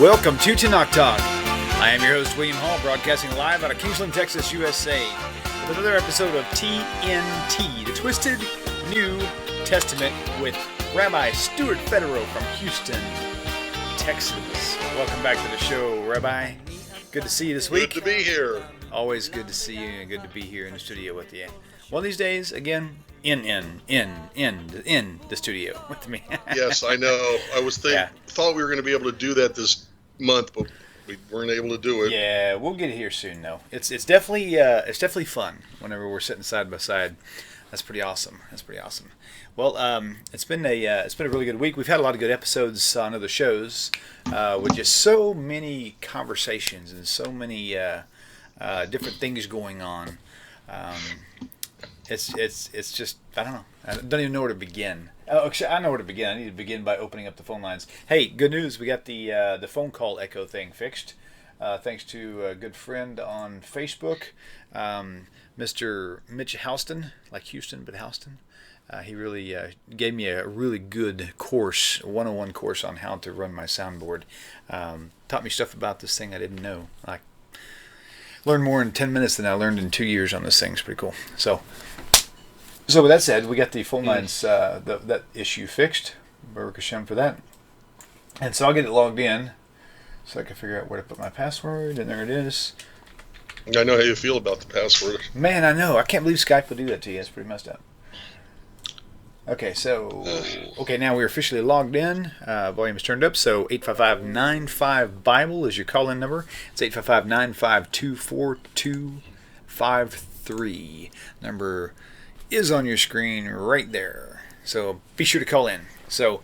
Welcome to TORAH Talk. I am your host, William Hall, broadcasting live out of Kingsland, Texas, USA, with another episode of TNT, the Twisted New Testament, with Rabbi Stuart Federow from Houston, Texas. Welcome back to the show, Rabbi. Good to see you this week. Good to be here. Always good to see you and good to be here in the studio with you. One of these days, again, in the studio with me. Yes, I know. I was thought we were going to be able to do that this month, but we weren't able to do it. Yeah, we'll get here soon, though. It's definitely fun whenever we're sitting side by side. That's pretty awesome. Well, it's been a really good week. We've had a lot of good episodes on other shows with just so many conversations and so many different things going on. It's just, I don't know. I don't even know where to begin. Oh, actually, I know where to begin. I need to begin by opening up the phone lines. Hey, good news. We got the phone call echo thing fixed. Thanks to a good friend on Facebook, Mr. Mitch Houston, like Houston, but Houston. He really gave me a really good course, a 101 course on how to run my soundboard. Taught me stuff about this thing I didn't know. I learned more in 10 minutes than I learned in 2 years on this thing. It's pretty cool. So with that said, we got the phone lines, that issue fixed. Baruch Hashem for that. And so I'll get it logged in so I can figure out where to put my password, and there it is. I know how you feel about the password. Man, I know. I can't believe Skype will do that to you. It's pretty messed up. Okay, now we're officially logged in. Volume is turned up, so 855-95-BIBLE is your call-in number. It's 855-952-4253. Number is on your screen right there. So be sure to call in. So,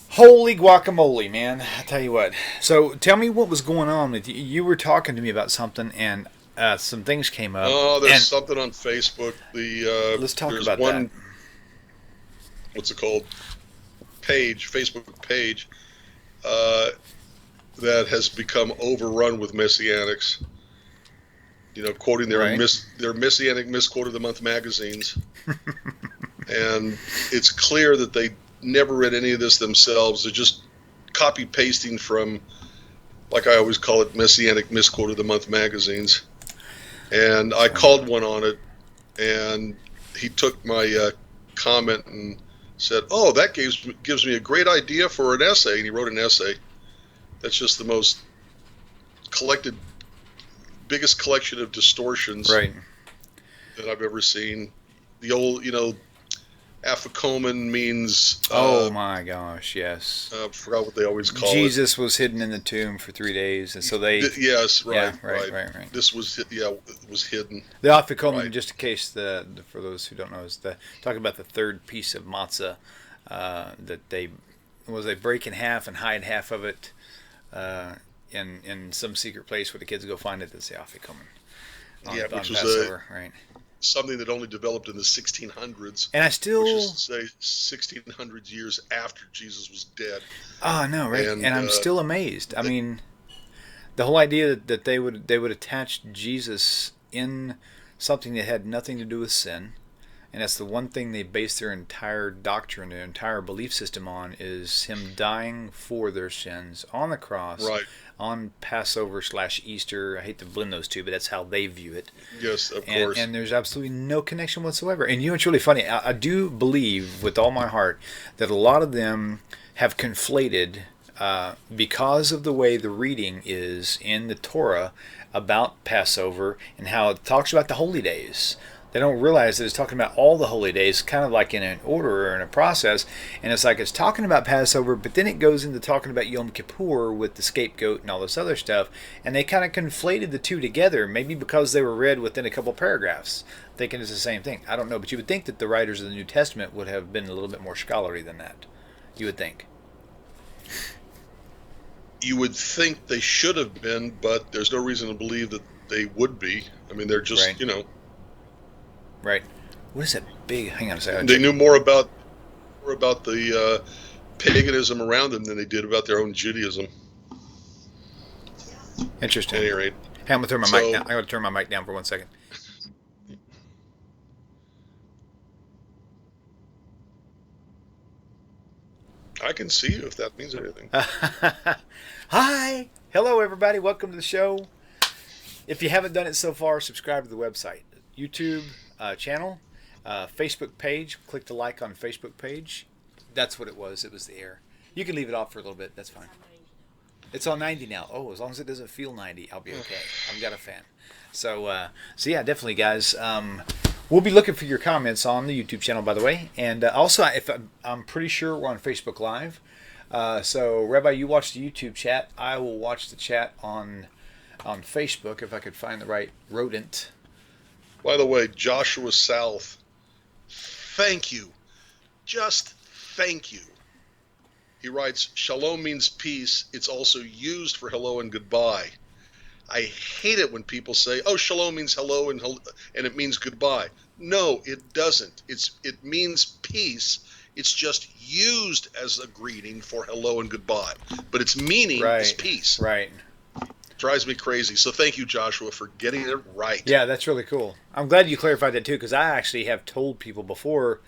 holy guacamole, man. I tell you what. So tell me what was going on with you. You were talking to me about something, and some things came up. Oh, there's something on Facebook. Let's talk about that. What's it called? Facebook page that has become overrun with Messianics. You know, quoting their Messianic Misquote of the Month magazines. And it's clear that they never read any of this themselves. They're just copy-pasting from, like I always call it, Messianic Misquote of the Month magazines. And I called one on it, and he took my comment and said, "Oh, that gives me a great idea for an essay." And he wrote an essay. That's just the most biggest collection of distortions that I've ever seen. The old, Afikomen means... oh my gosh, yes. I forgot what they always call it. Jesus was hidden in the tomb for 3 days, and so they... Yes, right. This was hidden. The Afikomen, just in case, for those who don't know, is talking about the third piece of matzah that they break in half and hide half of it in some secret place where the kids go find it. That's the Afikomen. Which was Passover, right? Something that only developed in the 1600s. And I still... Which is to say 1600 years after Jesus was dead. Oh, I know, right? And I'm still amazed. I mean, the whole idea that they would attach Jesus in something that had nothing to do with sin, and that's the one thing they base their entire doctrine, their entire belief system on, is him dying for their sins on the cross, on Passover / Easter. I hate to blend those two, but that's how they view it. Yes, of course. And there's absolutely no connection whatsoever. And it's really funny. I do believe with all my heart that a lot of them have conflated, because of the way the reading is in the Torah about Passover and how it talks about the holy days. They don't realize that it's talking about all the holy days, kind of like in an order or in a process. And it's like it's talking about Passover, but then it goes into talking about Yom Kippur with the scapegoat and all this other stuff. And they kind of conflated the two together, maybe because they were read within a couple paragraphs, thinking it's the same thing. I don't know, but you would think that the writers of the New Testament would have been a little bit more scholarly than that. You would think. You would think they should have been, but there's no reason to believe that they would be. I mean, they're just, Right. What is that big... Hang on a second. They knew more about the paganism around them than they did about their own Judaism. Interesting. At any rate. Hey, I'm going to turn my mic down. I'm going to turn my mic down for 1 second. I can see you if that means anything. Hi. Hello, everybody. Welcome to the show. If you haven't done it so far, subscribe to the website, YouTube channel, Facebook page. Click the like on Facebook page. That's what it was. It was the air. You can leave it off for a little bit. That's fine. It's on 90 now. Oh, as long as it doesn't feel 90, I'll be okay. I've got a fan. So yeah, definitely, guys. We'll be looking for your comments on the YouTube channel, by the way. And also, if I'm pretty sure we're on Facebook Live. So, Rabbi, you watch the YouTube chat. I will watch the chat on Facebook if I could find the right rodent. By the way, Joshua South, thank you. Just thank you. He writes, shalom means peace. It's also used for hello and goodbye. I hate it when people say, oh, shalom means hello and it means goodbye. No, it doesn't. It means peace. It's just used as a greeting for hello and goodbye. But its meaning is peace. Right. Drives me crazy. So thank you, Joshua, for getting it right. Yeah, that's really cool. I'm glad you clarified that too, because I actually have told people before,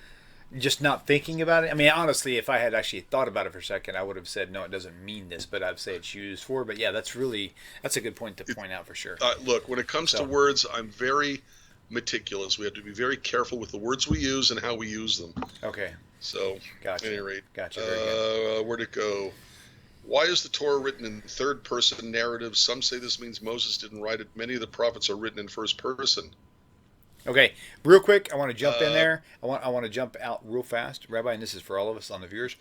just not thinking about it. I mean, honestly, if I had actually thought about it for a second, I would have said, no, it doesn't mean this, but I'd say it's used for. But yeah, that's a good point to point out for sure. Look, when it comes to words, I'm very meticulous. We have to be very careful with the words we use and how we use them. Okay. So, gotcha. At any rate, gotcha. Where'd it go? Why is the Torah written in third-person narrative? Some say this means Moses didn't write it. Many of the prophets are written in first person. Okay, real quick, I want to jump in there. I want to jump out real fast, Rabbi, and this is for all of us on the viewers.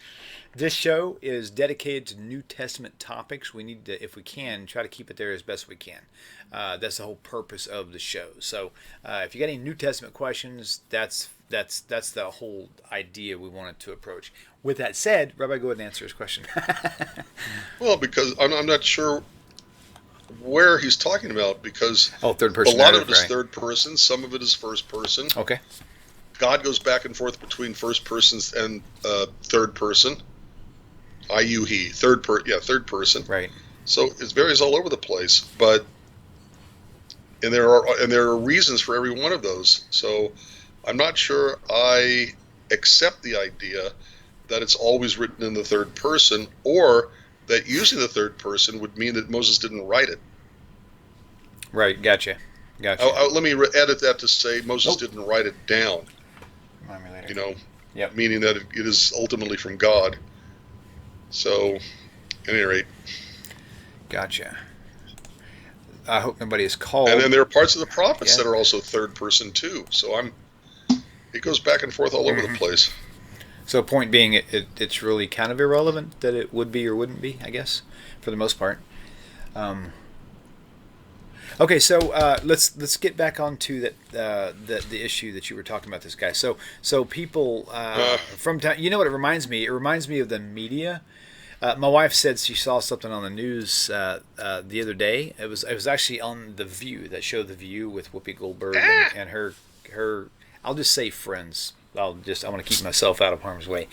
This show is dedicated to New Testament topics. We need to, if we can, try to keep it there as best we can. That's the whole purpose of the show. So, if you got any New Testament questions, that's the whole idea we wanted to approach. With that said, Rabbi, go ahead and answer his question. Well, because I'm not sure where he's talking about, because third person a lot of it is third person, some of it is first person. Okay. God goes back and forth between first person and third person. I, you, he. Third person. Right. So it varies all over the place, but and there are reasons for every one of those. So I'm not sure I accept the idea that it's always written in the third person, or that using the third person would mean that Moses didn't write it. Right, gotcha. Let me edit that to say Moses didn't write it down. Remind me later. Yep. Meaning that it is ultimately from God. So, at any rate. Gotcha. I hope nobody is called. And then there are parts of the prophets that are also third person too. So it goes back and forth all over the place. So point being, it's really kind of irrelevant that it would be or wouldn't be, I guess, for the most part. Okay, so let's get back onto the issue that you were talking about. This guy. So people from time, you know what it reminds me? It reminds me of the media. My wife said she saw something on the news the other day. It was actually on The View, that show The View with Whoopi Goldberg and her. I'll just say friends. I want to keep myself out of harm's way.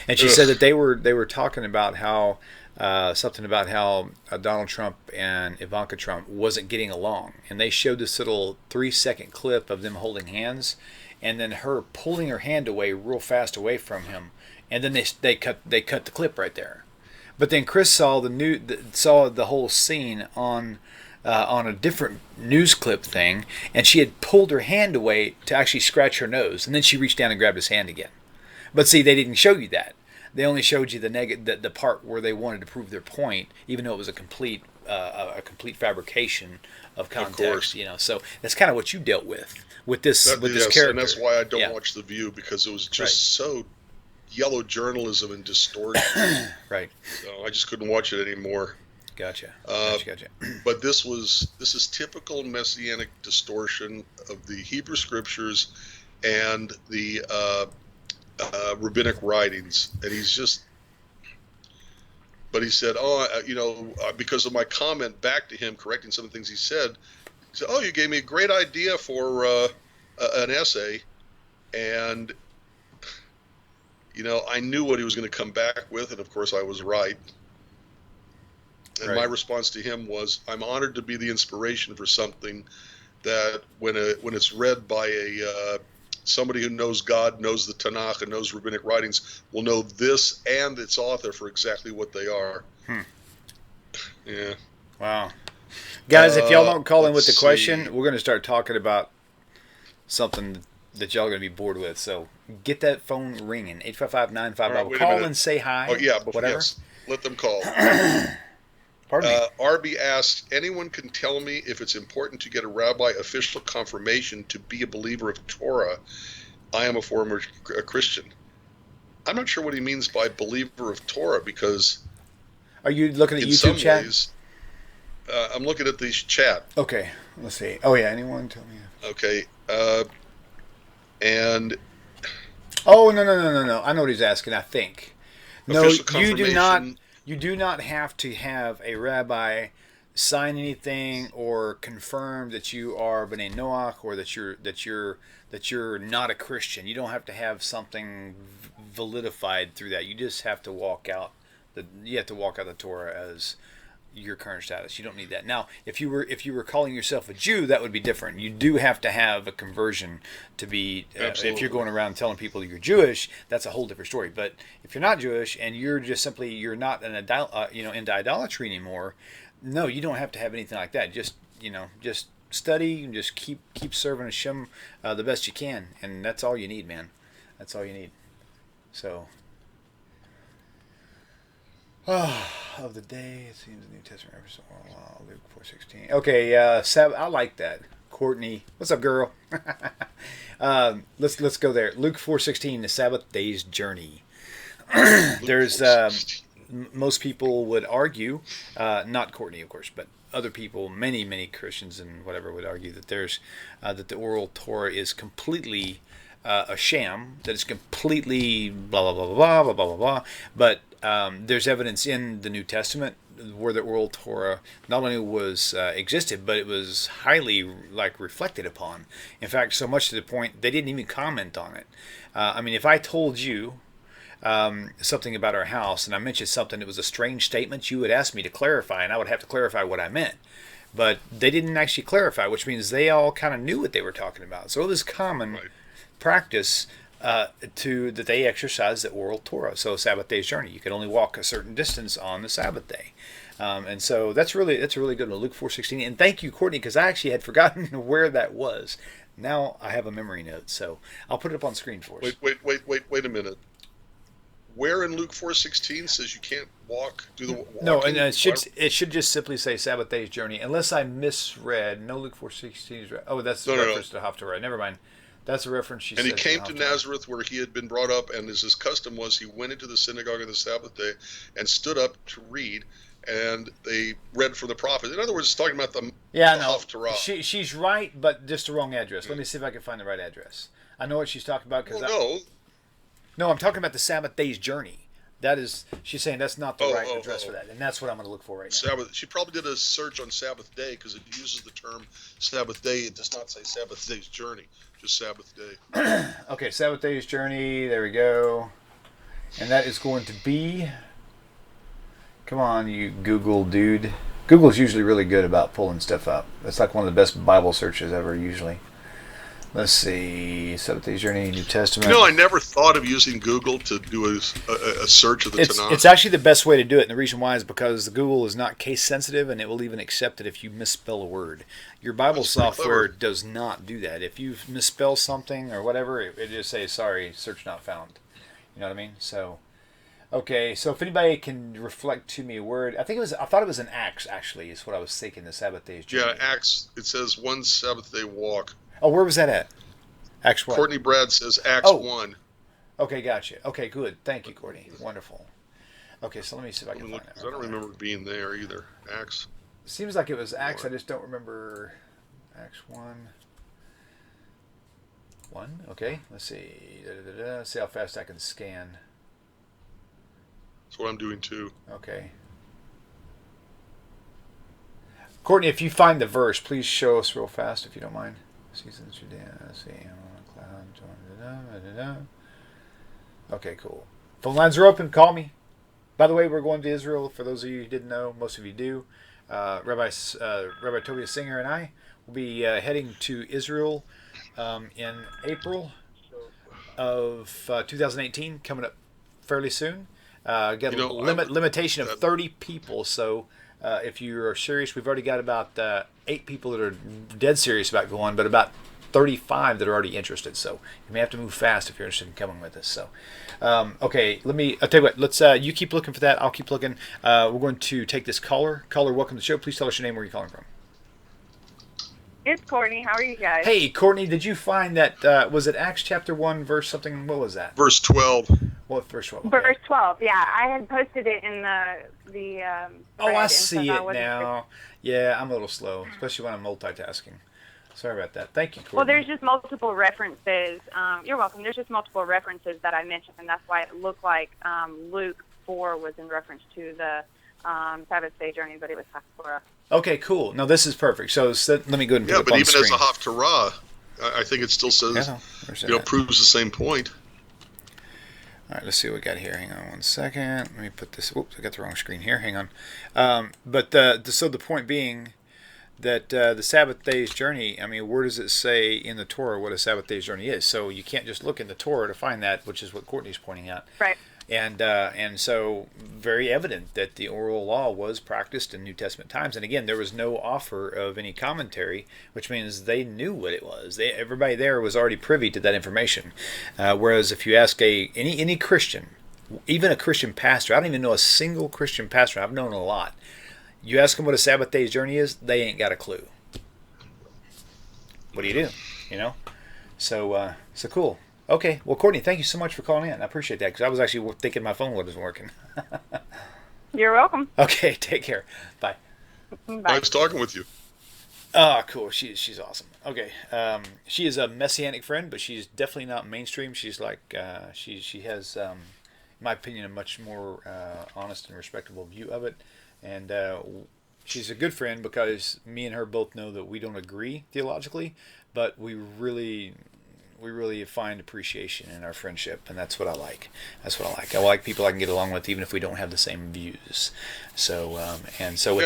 And she said that they were talking about how something about how Donald Trump and Ivanka Trump wasn't getting along, and they showed this little 3-second clip of them holding hands, and then her pulling her hand away real fast away from him, and then they cut the clip right there. But then Chris saw the whole scene on a different news clip thing, and she had pulled her hand away to actually scratch her nose, and then she reached down and grabbed his hand again. But see, they didn't show you that. They only showed you the part where they wanted to prove their point, even though it was a complete fabrication of context. Of so that's kind of what you dealt with this character. And that's why I don't watch The View, because it was just so yellow journalism and distortion. Right. So I just couldn't watch it anymore. Gotcha. But this is typical Messianic distortion of the Hebrew Scriptures and the rabbinic writings, and he said, because of my comment back to him correcting some of the things he said, you gave me a great idea for an essay, and I knew what he was going to come back with, and of course I was right. And my response to him was, I'm honored to be the inspiration for something that when it's read by somebody who knows God, knows the Tanakh, and knows rabbinic writings will know this and its author for exactly what they are. Yeah. Wow. Guys, if y'all don't call in with let's the question, see. we're going to start talking about something that y'all are going to be bored with. So get that phone ringing. 855-955. Call and say hi. Oh, yeah. Whatever. Yes. Let them call. Pardon me. RB asked, anyone can tell me if it's important to get a rabbi official confirmation to be a believer of Torah? I am a former Christian. I'm not sure what he means by believer of Torah, because Are you looking at in YouTube some chat? ways, I'm looking at the chat. Okay, let's see. Oh yeah, anyone tell me? Okay, and Oh no! I know what he's asking. I think. No, official you do not. confirmation. You do not have to have a rabbi sign anything or confirm that you are B'nai Noach or that you're not a Christian. You don't have to have something validified through that. You just have to walk out the Torah as your current status. You don't need that. Now, if you were calling yourself a Jew, that would be different. You do have to have a conversion to be. If you're going around telling people you're Jewish, that's a whole different story. But if you're not Jewish and you're just simply you're not into idolatry anymore, no, you don't have to have anything like that. Just study and just keep serving Hashem the best you can, and that's all you need, man. That's all you need. So. Of the day, it seems the New Testament reference Luke 4:16. Okay, I like that. Courtney, what's up, girl? Let's go there. Luke 4:16, the Sabbath day's journey. There's most people would argue, not Courtney, of course, but other people, many Christians and whatever would argue that there's that the oral Torah is completely a sham, that it's completely blah blah blah blah blah blah blah blah. But there's evidence in the New Testament where the oral Torah not only was existed, but it was highly reflected upon. In fact, so much to the point they didn't even comment on it. I mean, if I told you something about our house and I mentioned something that was a strange statement, you would ask me to clarify, and I would have to clarify what I meant. But they didn't actually clarify, which means they all kind of knew what they were talking about. So it was common practice that they exercise the oral Torah. So Sabbath day's journey, you can only walk a certain distance on the Sabbath day, and so that's a really good one, Luke 4:16. And thank you, Courtney, because I actually had forgotten where that was. Now I have a memory note, so I'll put it up on screen for us. Wait a minute. Where in Luke 4:16 says you can't do the walking? No, and it should just simply say Sabbath day's journey, unless I misread. No, Luke 4:16 is right. Oh, that's the reference to Haftarah. Never mind. That's a reference she said. And he came to Nazareth where he had been brought up, and as his custom was, he went into the synagogue on the Sabbath day and stood up to read, and they read from the prophet. In other words, it's talking about the Haftarah. She's right, but just the wrong address. Let me see if I can find the right address. I know what she's talking about. No, I'm talking about the Sabbath day's journey. That is, she's saying that's not the right address for that, and that's what I'm going to look for right now. She probably did a search on Sabbath day because it uses the term Sabbath day. It does not say Sabbath day's journey, just Sabbath day. Okay, Sabbath day's journey. There we go, and that is going to be. Come on, you Google dude. Google's usually really good about pulling stuff up. That's like one of the best Bible searches ever, usually. Let's see, Sabbath day's journey, New Testament. I never thought of using Google to do a search of the Tanakh. It's actually the best way to do it, and the reason why is because Google is not case sensitive, and it will even accept it if you misspell a word. Your Bible software does not do that. If you misspell something or whatever, it just says, sorry, search not found. You know what I mean? So, okay, so if anybody can reflect to me a word, I thought it was an Acts, actually, is what I was thinking, the Sabbath day's journey. Yeah, Acts, it says one Sabbath day walk. Oh, where was that at? Acts 1. Courtney Brad says Acts 1. Okay, gotcha. Okay, good. Thank you, Courtney. Wonderful. Okay, so let me see if I can find that. I don't remember being there either. Acts. It seems like it was Acts. I just don't remember. Acts 1. 1? Okay, let's see. Let's see how fast I can scan. That's what I'm doing too. Okay. Courtney, if you find the verse, please show us real fast if you don't mind. Seasons, Judea, let's see. Cloud, okay, cool. Phone lines are open. Call me. By the way, we're going to Israel. For those of you who didn't know, most of you do. Rabbi Tovia Singer and I will be heading to Israel in April of 2018 coming up fairly soon. Got a limitation of 30 people, so if you are serious, we've already got about 8 people that are dead serious about going, but about 35 that are already interested. So you may have to move fast if you're interested in coming with us. So, okay, I'll tell you what. Let's you keep looking for that. I'll keep looking. We're going to take this caller. Caller, welcome to the show. Please tell us your name. Where you're calling from. It's Courtney. How are you guys? Hey, Courtney, did you find that, was it Acts chapter 1, verse something? What was that? Verse 12. What, verse 12? Okay. Verse 12, yeah. I had posted it in the oh, I see it now. Yeah, I'm a little slow, especially when I'm multitasking. Sorry about that. Thank you, Courtney. Well, there's just multiple references. You're welcome. There's just multiple references that I mentioned, and that's why it looked like Luke 4 was in reference to the Sabbath day journey, but it was Torah. Okay, cool. No, this is perfect. So let me go ahead and put it up on the screen. Yeah, but even as a Haftarah, I think it still says, proves the same point. All right, let's see what we got here. Hang on one second. Let me put this. Oops, I got the wrong screen here. Hang on. So the point being that the Sabbath day's journey, I mean, where does it say in the Torah what a Sabbath day's journey is? So you can't just look in the Torah to find that, which is what Courtney's pointing out. Right. And so very evident that the oral law was practiced in New Testament times. And again, there was no offer of any commentary, which means they knew what it was. Everybody there was already privy to that information. Whereas if you ask any Christian, even a Christian pastor, I don't even know a single Christian pastor, I've known a lot. You ask them what a Sabbath day's journey is, they ain't got a clue. What do you do? You know? So cool. Okay, well, Courtney, thank you so much for calling in. I appreciate that, because I was actually thinking my phone wasn't working. You're welcome. Okay, take care. Bye. Bye. Nice talking with you. Oh, cool. She's awesome. Okay, she is a Messianic friend, but she's definitely not mainstream. She's like, she has, in my opinion, a much more honest and respectable view of it. And she's a good friend because me and her both know that we don't agree theologically, but we really find appreciation in our friendship, and that's what I like. I like people I can get along with, even if we don't have the same views. So, with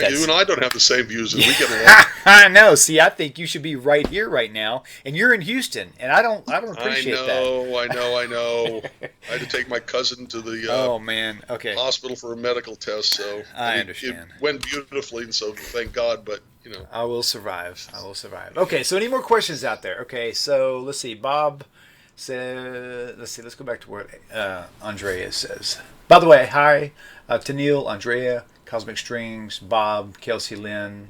that, you and I don't have the same views, and we get along. I know. See, I think you should be right here, right now, and you're in Houston, and I don't appreciate that. I know. I had to take my cousin to the hospital for a medical test, so I understand. It went beautifully, and so thank God. But I will survive. Okay, so any more questions out there? Okay, so let's see. Bob said, let's go back to what Andrea says. By the way, hi to Neil, Andrea, Cosmic Strings, Bob, Kelsey Lynn.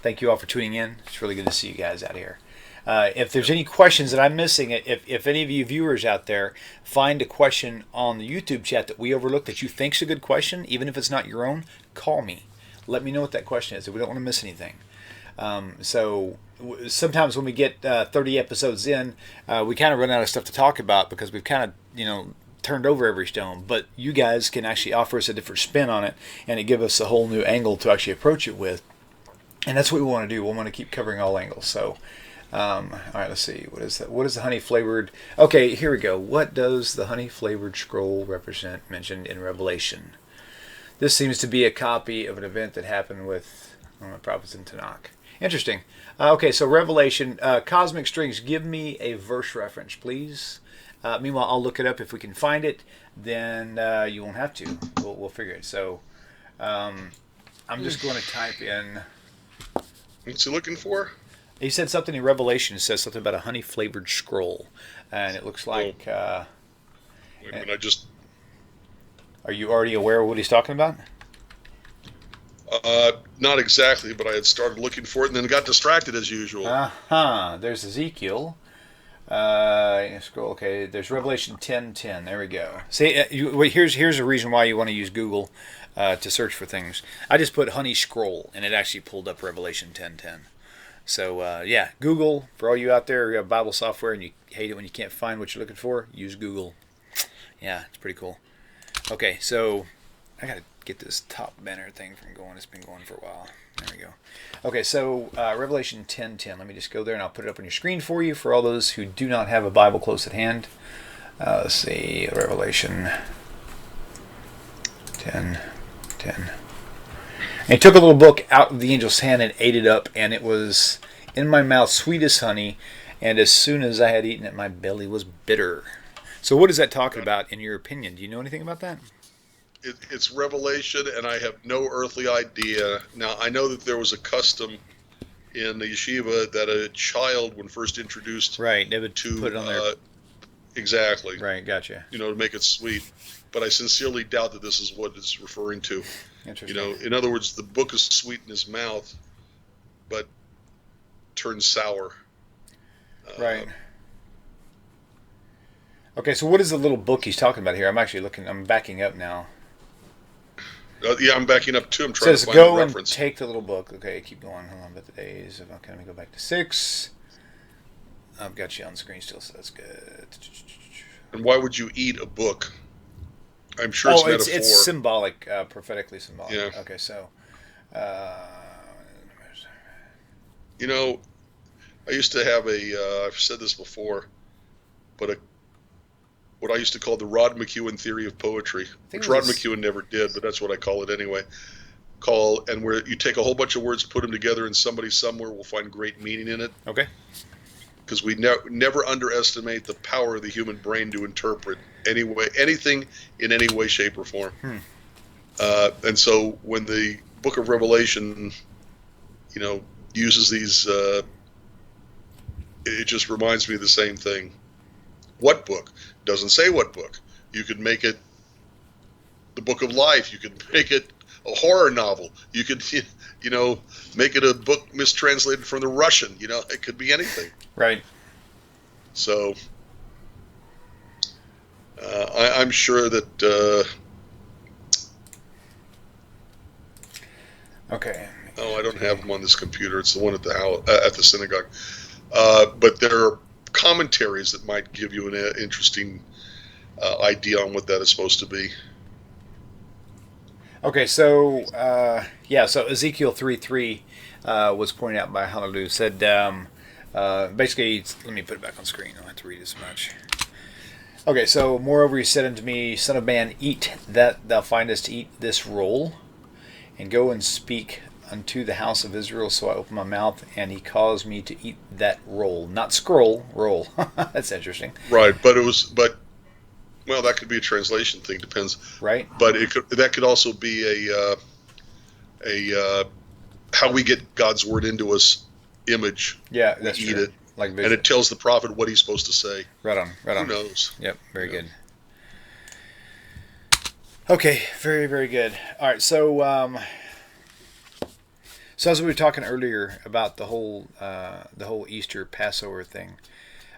Thank you all for tuning in. It's really good to see you guys out here. If there's any questions that I'm missing, if any of you viewers out there find a question on the YouTube chat that we overlooked that you think's a good question, even if it's not your own, call me. Let me know what that question is. We don't want to miss anything. So sometimes when we get 30 episodes in, we kind of run out of stuff to talk about because we've kind of, turned over every stone. But you guys can actually offer us a different spin on it, and it gives us a whole new angle to actually approach it with. And that's what we want to do. We want to keep covering all angles. So, all right, let's see. What is that? What is the honey-flavored? Okay, here we go. What does the honey-flavored scroll represent mentioned in Revelation? This seems to be a copy of an event that happened with prophets in Tanakh. Interesting. Okay, so Revelation, Cosmic Strings, give me a verse reference, please. Meanwhile, I'll look it up. If we can find it, then you won't have to. We'll figure it. So I'm just going to type in. What's he looking for? He said something in Revelation. It says something about a honey-flavored scroll. And it looks like... wait a minute, Are you already aware of what he's talking about? Not exactly, but I had started looking for it and then got distracted as usual. There's Ezekiel. Scroll. Okay, there's Revelation 10:10. There we go. See, here's a reason why you want to use Google to search for things. I just put honey scroll, and it actually pulled up Revelation 10:10. So, Google, for all you out there who have Bible software and you hate it when you can't find what you're looking for, use Google. Yeah, it's pretty cool. Okay, so I got to get this top banner thing from going. It's been going for a while. There we go. Okay, so Revelation 10:10. Let me just go there and I'll put it up on your screen for you for all those who do not have a Bible close at hand. Let's see, Revelation 10:10. And he took a little book out of the angel's hand and ate it up, and it was in my mouth sweet as honey, and as soon as I had eaten it, my belly was bitter. So what is that talking about, in your opinion? Do you know anything about that? It's revelation, and I have no earthly idea. Now, I know that there was a custom in the yeshiva that a child, when first introduced, right, they would put it on their... Exactly. Right, gotcha. To make it sweet. But I sincerely doubt that this is what it's referring to. Interesting. In other words, the book is sweet in his mouth, but turns sour. Right. Okay, so what is the little book he's talking about here? I'm backing up now. Yeah, I'm backing up too. I'm It trying says, to find the go and reference. take the little book. Okay, keep going. Hold on about the days. Okay, let me go back to 6. I've got you on screen still, so that's good. And why would you eat a book? I'm sure it's metaphor. It's symbolic, prophetically symbolic. Yeah. Okay, so... I used to have I've said this before, but what I used to call the Rod McEwen theory of poetry, which Rod McEwen never did, but that's what I call it anyway. And where you take a whole bunch of words, put them together, and somebody somewhere will find great meaning in it. Okay. Because we never underestimate the power of the human brain to interpret anything in any way, shape, or form. And so when the Book of Revelation, uses these, it just reminds me of the same thing. What book? Doesn't say what book. You could make it the Book of Life. You could make it a horror novel. You could, make it a book mistranslated from the Russian. It could be anything. Right. So I'm sure that. Okay. Oh, I don't have them on this computer. It's the one at the house, at the synagogue. But there are commentaries that might give you an interesting idea on what that is supposed to be. Okay, so so Ezekiel 3:3 was pointed out by Hallelujah. Said basically, let me put it back on screen. I don't have to read as much. Okay, so moreover, he said unto me, Son of man, eat that thou findest to eat this roll, and go and speak unto the house of Israel. So I opened my mouth, and he caused me to eat that roll, not scroll, roll. That's interesting. Right, well, that could be a translation thing. Depends. Right. But that could also be a how we get God's word into us image. Yeah, that's true. Eat it, like vision. and it tells the prophet what he's supposed to say. Right on. Who knows? Yep. Very good. Okay. Very, very good. All right. So, as we were talking earlier about the whole Easter Passover thing,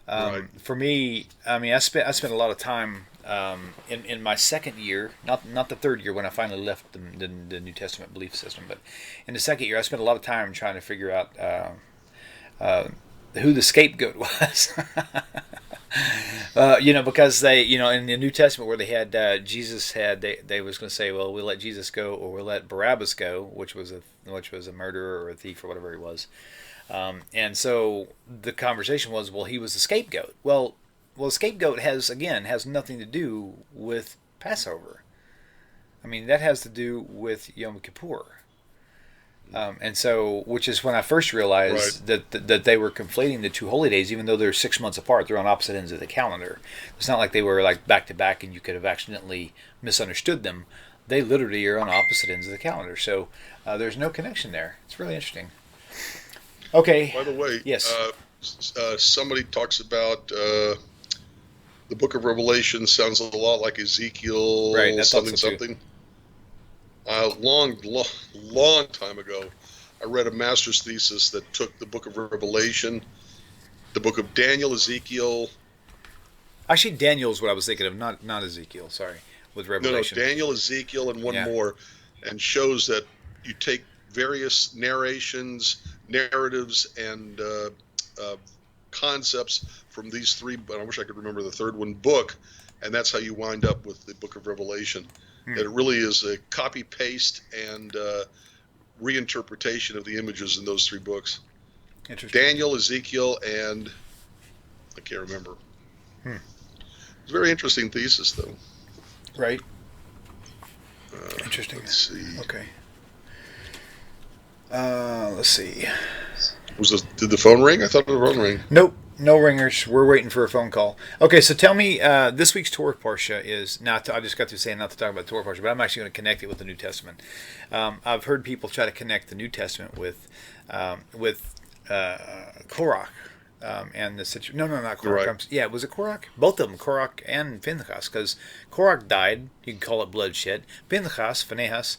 right. For me, I spent a lot of time in my second year, not the third year when I finally left the New Testament belief system, but in the second year, I spent a lot of time trying to figure out who the scapegoat was. Because they, in the New Testament where they had Jesus they was going to say, well, we'll let Jesus go, or we'll let Barabbas go, which was a murderer or a thief or whatever he was. And so the conversation was, well, he was the scapegoat. Well, the scapegoat has nothing to do with Passover. That has to do with Yom Kippur. And so, which is when I first realized that they were conflating the two holy days, even though they're 6 months apart. They're on opposite ends of the calendar. It's not like they were like back to back and you could have accidentally misunderstood them. They literally are on opposite ends of the calendar. So there's no connection there. It's really interesting. Okay. By the way, yes. Somebody talks about the Book of Revelation sounds a lot like Ezekiel, right, something. Long time ago, I read a master's thesis that took the Book of Revelation, the Book of Daniel, Ezekiel. Actually, Daniel is what I was thinking of, not Ezekiel. Sorry, with Revelation. No, Daniel, Ezekiel, and one more, and shows that you take various narratives, and concepts from these three, but I wish I could remember the third one, book, and that's how you wind up with the Book of Revelation. That it really is a copy paste and reinterpretation of the images in those three books. Interesting. Daniel, Ezekiel, and I can't remember. It's a very interesting thesis, though. Right. Interesting. Let's see. Okay. Let's see. Did the phone ring? I thought the phone rang. Nope. No ringers. We're waiting for a phone call. Okay, so tell me, this week's Torah Parsha is not. I just got to saying not to talk about Torah Parsha, but I'm actually going to connect it with the New Testament. I've heard people try to connect the New Testament with Korach. And the situation. No, not Korach. Right. Yeah, was it Korach? Both of them, Korach and Phinehas, because Korach died. You can call it bloodshed. Phinehas,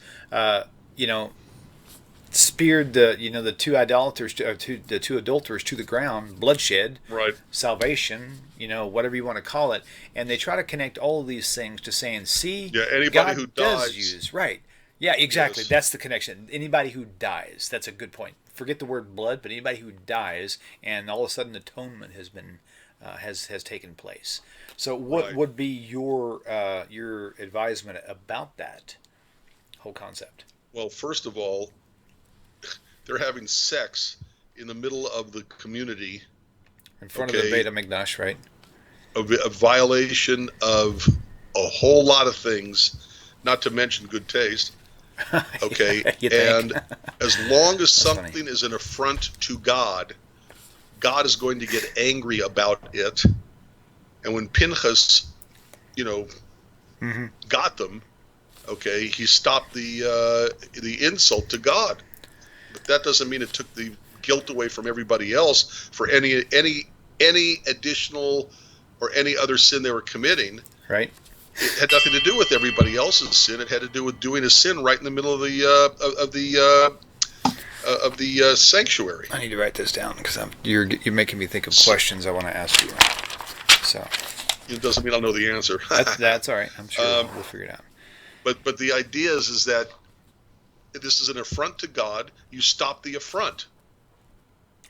speared the two idolaters, the two adulterers to the ground. Bloodshed. Right. Salvation. Whatever you want to call it. And they try to connect all of these things to saying, see, Yeah, anybody God who does dies. use right. Yeah, exactly. Yes. That's the connection. Anybody who dies. That's a good point. Forget the word blood, but anybody who dies, and all of a sudden atonement has been has taken place. So, what Right. would be your advisement about that whole concept? Well, first of all, they're having sex in the middle of the community, In front of the Beit HaMikdash, right? a violation of a whole lot of things, not to mention good taste. Okay, You think? and as long as funny. something is an affront to God, God is going to get angry about it. And when Pinchas, got them, okay, he stopped the insult to God. But that doesn't mean it took the guilt away from everybody else for any additional or any other sin they were committing. Right. It had nothing to do with everybody else's sin. It had to do with doing a sin right in the middle of the sanctuary. I need to write this down because you're making me think of questions I want to ask you. So It doesn't mean I'll know the answer. that's all right. I'm sure we'll figure it out. But the idea is that this is an affront to God. You stop the affront.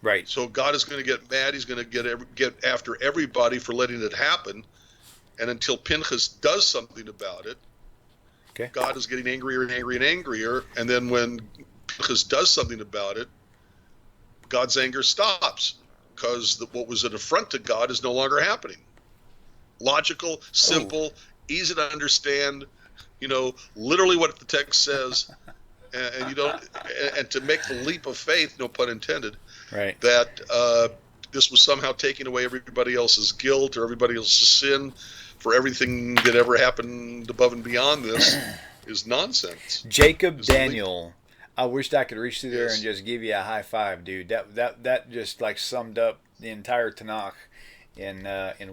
Right. So God is going to get mad. He's going to get after everybody for letting it happen. And until Pinchas does something about it, Okay. God is getting angrier and angrier and angrier. And then when Pinchas does something about it, God's anger stops because what was an affront to God is no longer happening. Logical, simple, easy to understand. Literally what the text says, and you don't. And to make the leap of faith, no pun intended, Right. that this was somehow taking away everybody else's guilt or everybody else's sin for everything that ever happened above and beyond this is nonsense. Jacob It's Daniel. I wished I could reach through there Yes. and just give you a high five, dude. That just like summed up the entire Tanakh in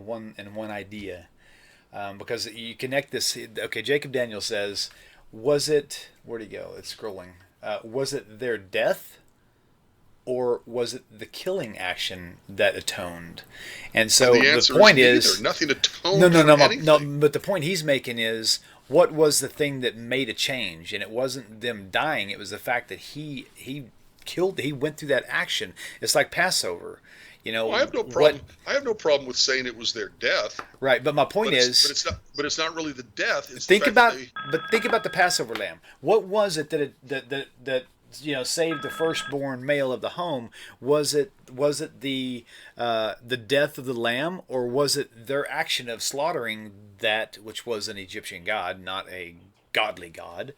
one idea. Because you connect this. Okay, Jacob Daniel says, was it? Where'd he go? It's scrolling. Was it their death, or was it the killing action that atoned? And so And the the answer point is is nothing atoned no, for anything. But the point he's making is, what was the thing that made a change? And it wasn't them dying. It was the fact that he went through that action. It's like Passover. I have no problem. I have no problem with saying it was their death. Right, but my point is, but it's not really the death. It's think the fact think about the Passover lamb. What was it that saved the firstborn male of the home? Was it the death of the lamb, or was it their action of slaughtering that which was an Egyptian god, not a godly god?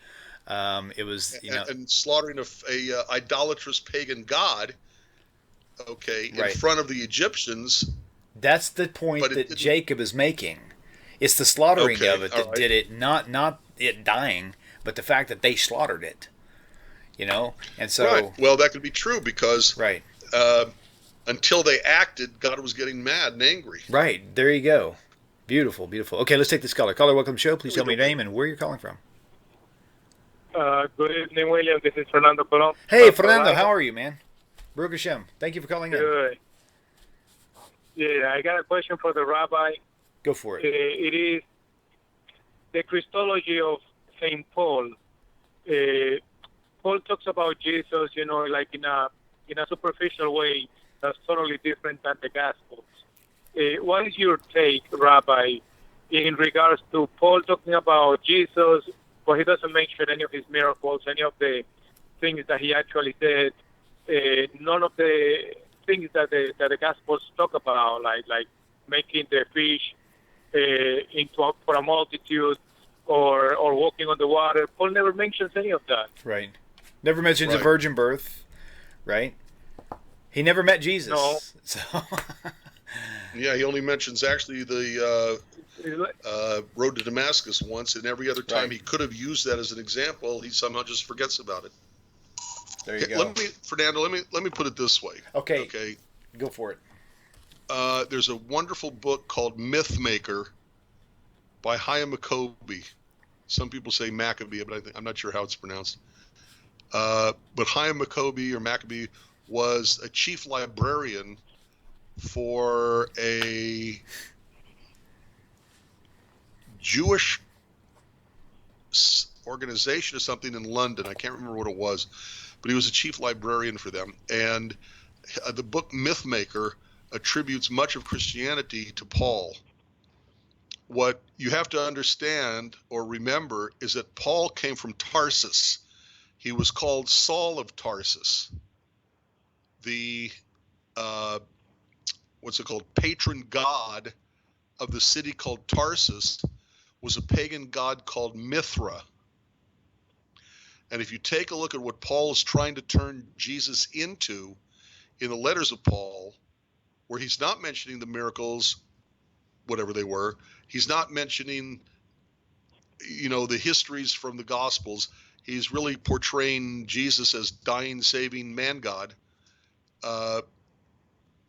It was and slaughtering a idolatrous pagan god. Okay, in Right. front of the Egyptians. That's the point But it that didn't- Jacob is making. It's the slaughtering Okay, of it that all right. did it, not it dying, but the fact that they slaughtered it. And so Right. Well, that could be true because right. until they acted, God was getting mad and angry. Right. There you go. Beautiful, beautiful. Okay, let's take this caller. Caller, welcome to the show. Please tell me your name and where you're calling from. Good evening, William. This is Fernando Colon. Hey, Fernando, how are you, man? Baruch Hashem. Thank you for calling in. Good. Yeah, I got a question for the rabbi. Go for it. It is the Christology of Saint Paul. Paul talks about Jesus, like in a superficial way that's totally different than the Gospels. What is your take, Rabbi, in regards to Paul talking about Jesus, but he doesn't mention any of his miracles, any of the things that he actually did, none of the things that the Gospels talk about, like making the fish for a multitude, or walking on the water. Paul never mentions any of that. Right. Never mentions a Right. virgin birth, right? He never met Jesus. No. So Yeah, he only mentions actually the road to Damascus once, and every other time he could have used that as an example, he somehow just forgets about it. There you go. Fernando, let me put it this way. Okay. Go for it. There's a wonderful book called Myth Maker by Chaim. Some people say Maccabee, but I'm not sure how it's pronounced. But Chaim Maccabee was a chief librarian for a Jewish organization or something in London. I can't remember what it was, but he was a chief librarian for them. And the book Mythmaker attributes much of Christianity to Paul. What you have to understand or remember is that Paul came from Tarsus. He was called Saul of Tarsus. The patron god of the city called Tarsus was a pagan god called Mithra. And if you take a look at what Paul is trying to turn Jesus into in the letters of Paul, where he's not mentioning the miracles, whatever they were, he's not mentioning, the histories from the Gospels. He's really portraying Jesus as dying, saving man God.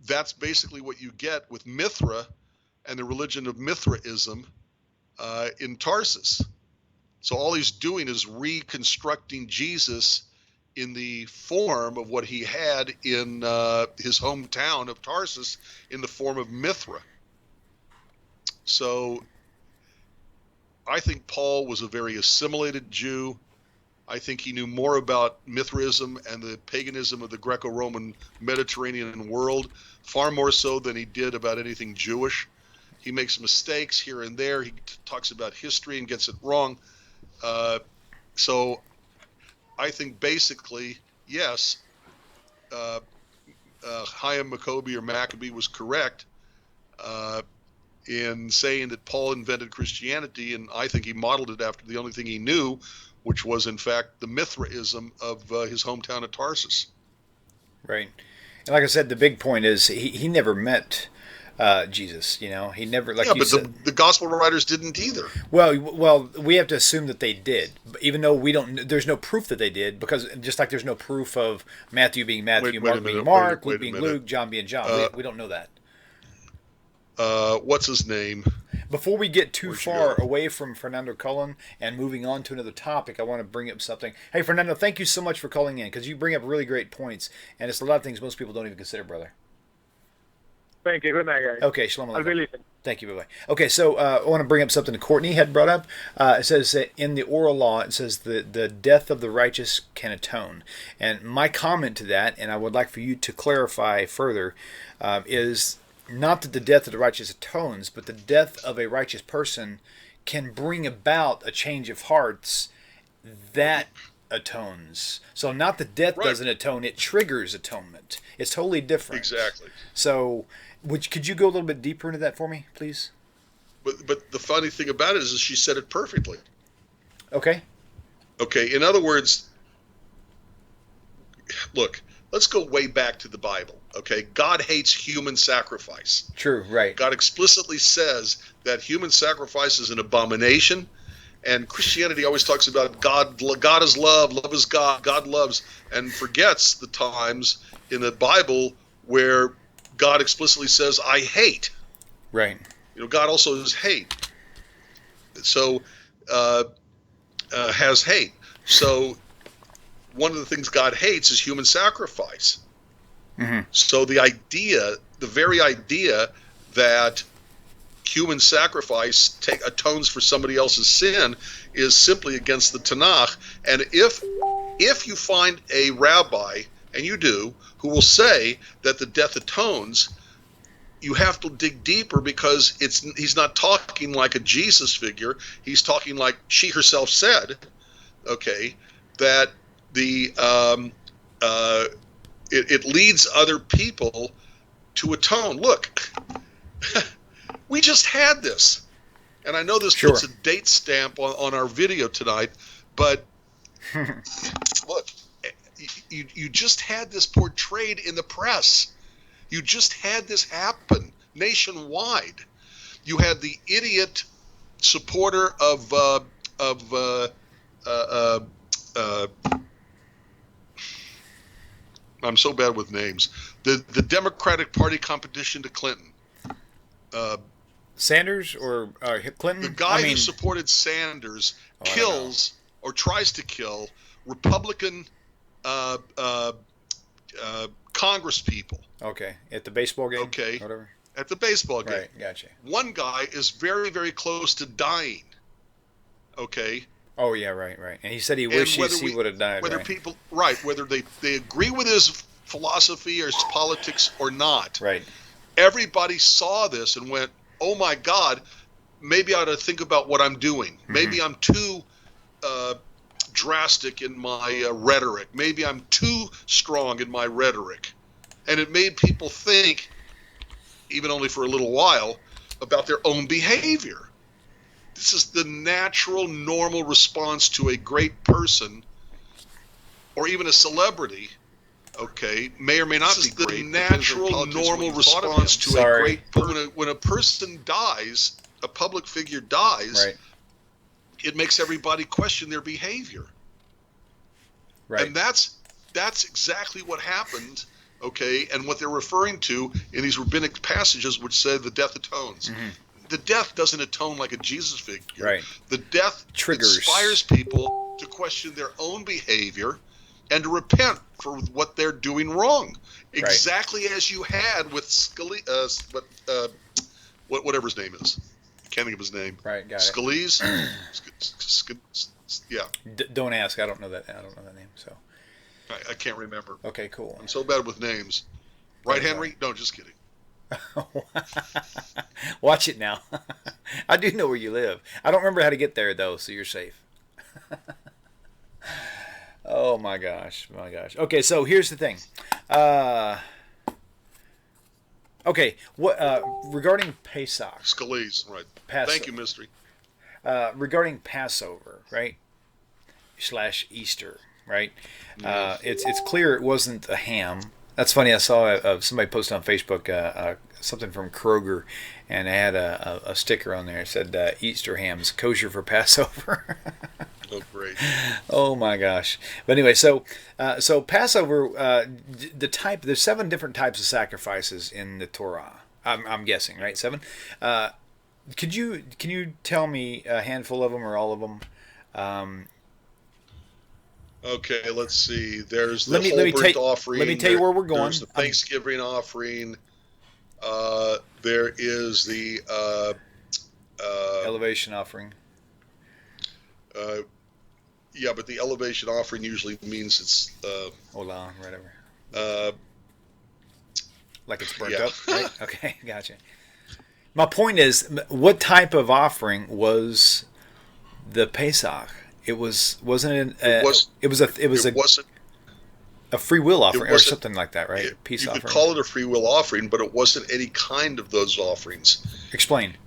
That's basically what you get with Mithra and the religion of Mithraism in Tarsus. So all he's doing is reconstructing Jesus in the form of what he had in his hometown of Tarsus in the form of Mithra. So I think Paul was a very assimilated Jew. I think he knew more about Mithraism and the paganism of the Greco-Roman Mediterranean world, far more so than he did about anything Jewish. He makes mistakes here and there. He talks about history and gets it wrong. So I think basically, yes, Chaim Maccabee was correct in saying that Paul invented Christianity, and I think he modeled it after the only thing he knew, which was, in fact, the Mithraism of his hometown of Tarsus. Right. And like I said, the big point is he never met Jesus. He never, like you said. But the gospel writers didn't either. Well, we have to assume that they did, even though we don't. There's no proof that they did, because just like there's no proof of Matthew being Matthew, Mark being Mark, Luke being Luke, John being John. We don't know that. What's his name? Before we get too far away from Fernando Cullen and moving on to another topic, I want to bring up something. Hey, Fernando, thank you so much for calling in, because you bring up really great points, and it's a lot of things most people don't even consider, brother. Thank you. Good night, guys. Okay, shalom aleichem. I'll be listening. Thank you. Bye-bye. Okay, so I want to bring up something Courtney had brought up. It says that in the oral law, it says the death of the righteous can atone. And my comment to that, and I would like for you to clarify further, is not that the death of the righteous atones, but the death of a righteous person can bring about a change of hearts that atones. So not the death doesn't atone, it triggers atonement. It's totally different. Exactly. So could you go a little bit deeper into that for me, please? But the funny thing about it is she said it perfectly. Okay. In other words, look, let's go way back to the Bible. Okay, God hates human sacrifice. True, right. God explicitly says that human sacrifice is an abomination, and Christianity always talks about God is love, love is God, God loves, and forgets the times in the Bible where God explicitly says, I hate. Right. God also is hate. So, has hate. So, one of the things God hates is human sacrifice. Mm-hmm. So the very idea that human sacrifice atones for somebody else's sin is simply against the Tanakh. And if you find a rabbi, and you do, who will say that the death atones, you have to dig deeper, because he's not talking like a Jesus figure. He's talking like she herself said, that it leads other people to atone. Look, we just had this, and I know this puts a date stamp on our video tonight, but look, you just had this portrayed in the press. You just had this happen nationwide. You had the idiot supporter of I'm so bad with names. The Democratic Party competition to Clinton. Sanders or Clinton? The guy who supported Sanders kills or tries to kill Republican Congress people. Okay, at the baseball game. Okay, whatever. At the baseball game. Right, gotcha. One guy is very, very close to dying. Okay. Oh yeah, right. And he said he wishes he would have died. Whether people, whether they agree with his philosophy or his politics or not. Right. Everybody saw this and went, "Oh my God, maybe I ought to think about what I'm doing. Maybe I'm too drastic in my rhetoric. Maybe I'm too strong in my rhetoric," and it made people think, even only for a little while, about their own behavior. This is the natural, normal response to a great person or even a celebrity. Okay, may or may not be great. The natural, normal response to a great person. When a person dies, a public figure dies, it makes everybody question their behavior. Right. And that's exactly what happened. Okay, and what they're referring to in these rabbinic passages, which say the death atones. The death doesn't atone like a Jesus figure. Right. The death inspires people to question their own behavior and to repent for what they're doing wrong. Exactly as you had with whatever his name is. Can't think of his name. Right, got Scalise? Yeah. Don't ask. I don't know that name. So I can't remember. Okay, cool. I'm so bad with names. Right, Henry? No, just kidding. Watch it now. I do know where you live. I don't remember how to get there though, so you're safe. Oh my gosh. Okay, so here's the thing. Okay, what regarding Pesach? Scalise, right. Thank you, Mystery. Regarding Passover, right? / Easter, right? It's clear it wasn't a ham. That's funny. I saw somebody post on Facebook something from Kroger, and it had a sticker on there. It said Easter hams kosher for Passover. Oh, great! Oh my gosh! But anyway, so Passover, there's 7 different types of sacrifices in the Torah. I'm guessing, right? 7. Can you tell me a handful of them or all of them? Okay, let's see. There's the whole burnt offering. Let me tell you where we're going. There's the Thanksgiving offering. There is the elevation offering. Yeah, but the elevation offering usually means it's Olam, whatever. Like it's burnt up, right? Okay, gotcha. My point is, what type of offering was the Pesach? It wasn't a free will offering or something like that, right? Peace offering. You could call it a free will offering, but it wasn't any kind of those offerings. Explain.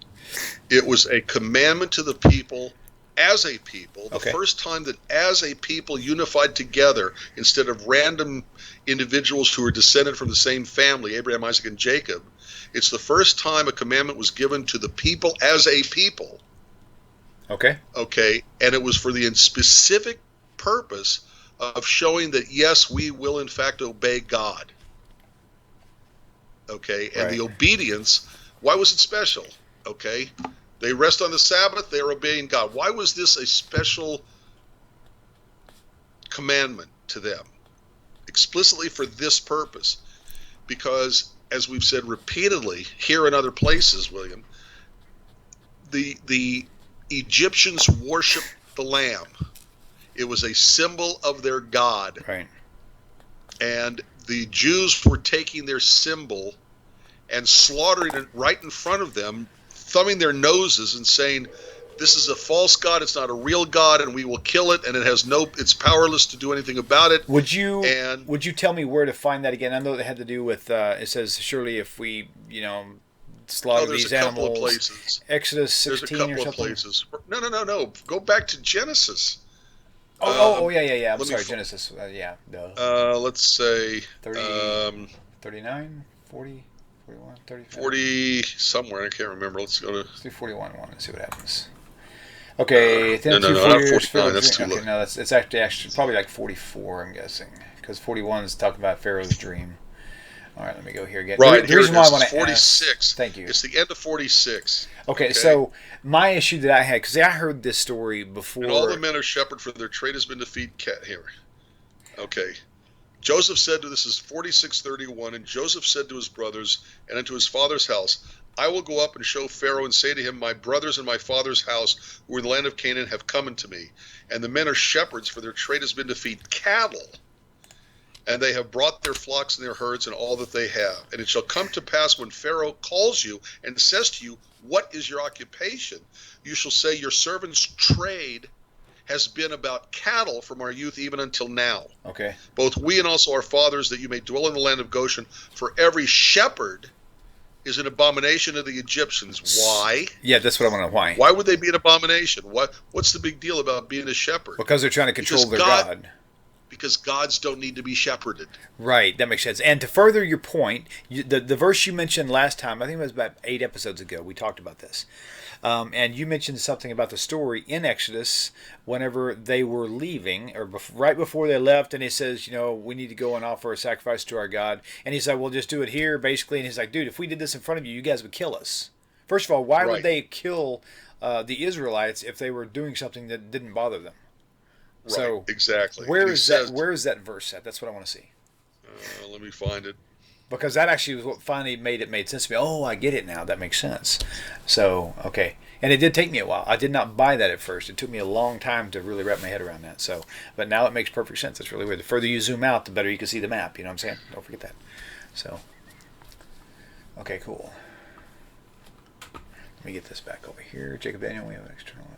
It was a commandment to the people as a people. The first time that as a people unified together instead of random individuals who are descended from the same family, Abraham, Isaac, and Jacob. It's the first time a commandment was given to the people as a people. Okay, and it was for the specific purpose of showing that, yes, we will in fact obey God. Okay, and the obedience, why was it special? Okay, they rest on the Sabbath, they're obeying God. Why was this a special commandment to them? Explicitly for this purpose. Because, as we've said repeatedly here and other places, William, the Egyptians worshiped the lamb. It was a symbol of their god. Right. And the Jews were taking their symbol and slaughtering it right in front of them, thumbing their noses and saying, this is a false god, it's not a real god, and we will kill it, and it's powerless to do anything about it. Would you tell me where to find that again? I know it had to do with, it says, surely if we, slaughter these animals. There's a couple of places. Exodus 16 or something? There's a couple of places. No. Go back to Genesis. Yeah. I'm sorry, Genesis. Duh. Let's say 39, 40. 41, 35. 40 somewhere. I can't remember. Let's go to. Let's do 41 one and see what happens. Okay, then no, 4 not years. 49. That's too okay, low. no, it's actually probably like 44. I'm guessing because 41 is talking about Pharaoh's dream. All right, let me go here again. Right, the here reason it why is. I want It's to 46. Thank you. It's the end of 46. Okay, so my issue that I had, because I heard this story before. And all the men are shepherd, for their trade has been to feed cat here. Okay. Joseph said to, this is 46:31, and Joseph said to his brothers and unto his father's house, I will go up and show Pharaoh and say to him, my brothers and my father's house, who are in the land of Canaan, have come unto me. And the men are shepherds, for their trade has been to feed cattle. And they have brought their flocks and their herds and all that they have. And it shall come to pass when Pharaoh calls you and says to you, what is your occupation? You shall say, your servant's trade has been about cattle from our youth even until now. Okay. Both we and also our fathers, that you may dwell in the land of Goshen. For every shepherd is an abomination to the Egyptians. Why? Yeah, that's what I want to know. Why? Why would they be an abomination? What's the big deal about being a shepherd? Because they're trying to control their God. Because gods don't need to be shepherded. Right, that makes sense. And to further your point, the verse you mentioned last time, I think it was about 8 episodes ago, we talked about this. And you mentioned something about the story in Exodus whenever they were leaving, or right before they left, and he says, we need to go and offer a sacrifice to our God. And he's like, well, just do it here, basically. And he's like, dude, if we did this in front of you, you guys would kill us. First of all, why would they kill the Israelites if they were doing something that didn't bother them? Right, so exactly. Where is that verse at? That's what I want to see. Let me find it. Because that actually was what finally made sense to me. Oh, I get it now. That makes sense. So, okay. And it did take me a while. I did not buy that at first. It took me a long time to really wrap my head around that. So, but now it makes perfect sense. It's really weird. The further you zoom out, the better you can see the map. You know what I'm saying? Don't forget that. So, okay, cool. Let me get this back over here. Jacob Daniel, we have an external.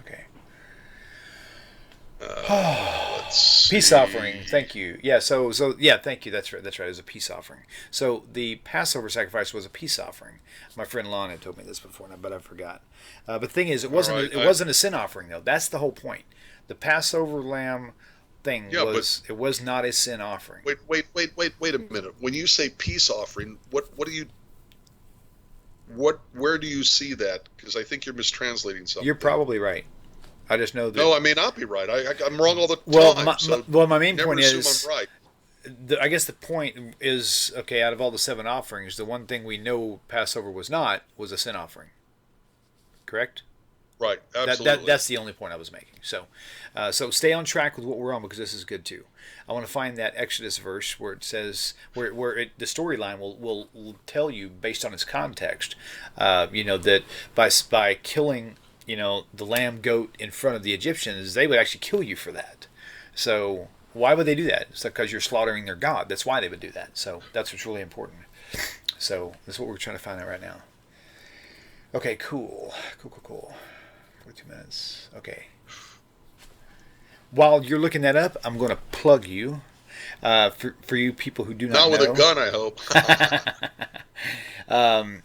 Okay. Peace offering. Thank you. Yeah. So yeah. Thank you. That's right. It was a peace offering. So the Passover sacrifice was a peace offering. My friend Lon had told me this before, but I forgot. But the thing is, it wasn't. It wasn't a sin offering though. That's the whole point. The Passover lamb thing it was not a sin offering. Wait a minute. When you say peace offering, where do you see that? Because I think you're mistranslating something. You're probably right. I just know that. No, I may not be right. I'm wrong all the time. My main point is, I'm right. I guess the point is, okay, out of all the 7 offerings, the one thing we know Passover was a sin offering. Correct? Right, absolutely. That's the only point I was making. So stay on track with what we're on, because this is good too. I want to find that Exodus verse where it says, the storyline will tell you based on its context, that by killing the lamb goat in front of the Egyptians, they would actually kill you for that. So why would they do that? It's because you're slaughtering their God. That's why they would do that. So that's what's really important. So that's what we're trying to find out right now. Okay, cool. 42 minutes. Okay. While you're looking that up, I'm going to plug you. For you people who do not know. Not with a gun, I hope.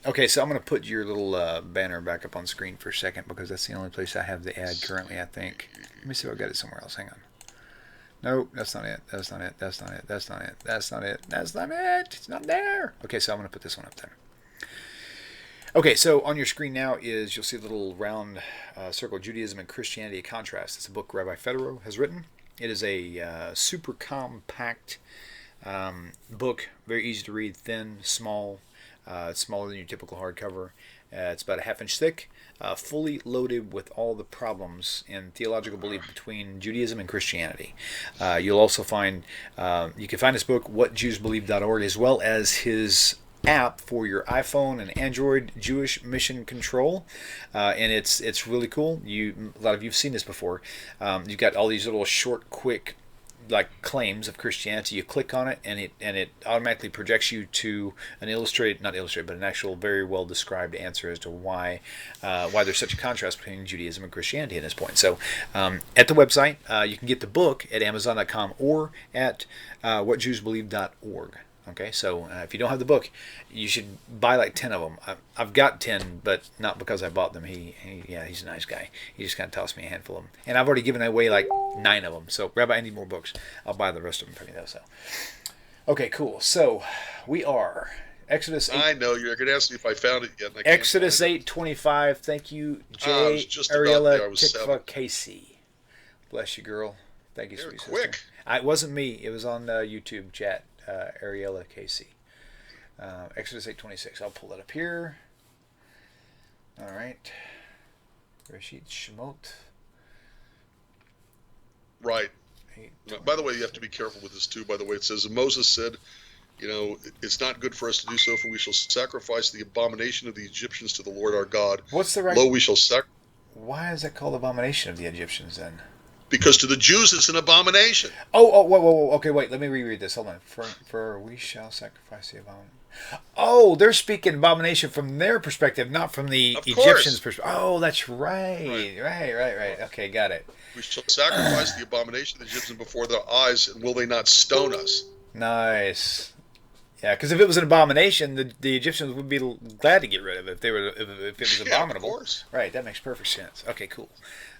Okay, so I'm going to put your little banner back up on screen for a second, because that's the only place I have the ad currently, I think. Let me see if I've got it somewhere else. Hang on. Nope, that's not it. That's not it. It's not there. Okay, so I'm going to put this one up there. Okay, so on your screen now you'll see a little round circle, Judaism and Christianity, a Contrast. It's a book Rabbi Federow has written. It is a super compact book, very easy to read, thin, small. It's smaller than your typical hardcover. It's about a half-inch thick, fully loaded with all the problems in theological belief between Judaism and Christianity. You'll also find, you can find this book, whatjewsbelieve.org, as well as his app for your iPhone and Android, Jewish Mission Control, and it's really cool. A lot of you've seen this before. You've got all these little short, quick, like claims of Christianity. You click on it, and it automatically projects you to an an actual very well described answer as to why there's such a contrast between Judaism and Christianity at this point. So at the website, you can get the book at Amazon.com or at whatjewsbelieve.org. Okay, so if you don't have the book, you should buy like 10 of them. I've got 10, but not because I bought them. He's a nice guy. He just kind of tossed me a handful of them. And I've already given away like 9 of them. So, Rabbi, I need more books. I'll buy the rest of them for you, though. So, okay, cool. So, we are Exodus 8. I know you're going to ask me if I found it yet. And I Exodus 8:25. Thank you, I was J. just about there. I Ariella was 7. Tikva Casey. Bless you, girl. Thank you, You're sweet quick. sister. It wasn't me. It was on YouTube chat. Ariella Casey. Exodus 8:26. I'll pull that up here. All right. Reshit Shemot. Right. By the way, you have to be careful with this too. By the way, it says, and Moses said, it's not good for us to do so, for we shall sacrifice the abomination of the Egyptians to the Lord our God. What's the right? Lo, we shall Why is that called abomination of the Egyptians then? Because to the Jews it's an abomination. Whoa. Okay, wait. Let me reread this. Hold on. For we shall sacrifice the abomination. Oh, they're speaking abomination from their perspective, not from the Egyptians' perspective. Oh, that's right. Right. Okay, got it. We shall sacrifice the abomination of the Egyptians before their eyes, and will they not stone us? Nice. Yeah, because if it was an abomination, the Egyptians would be glad to get rid of it if it was abominable. Of course. Right, that makes perfect sense. Okay, cool.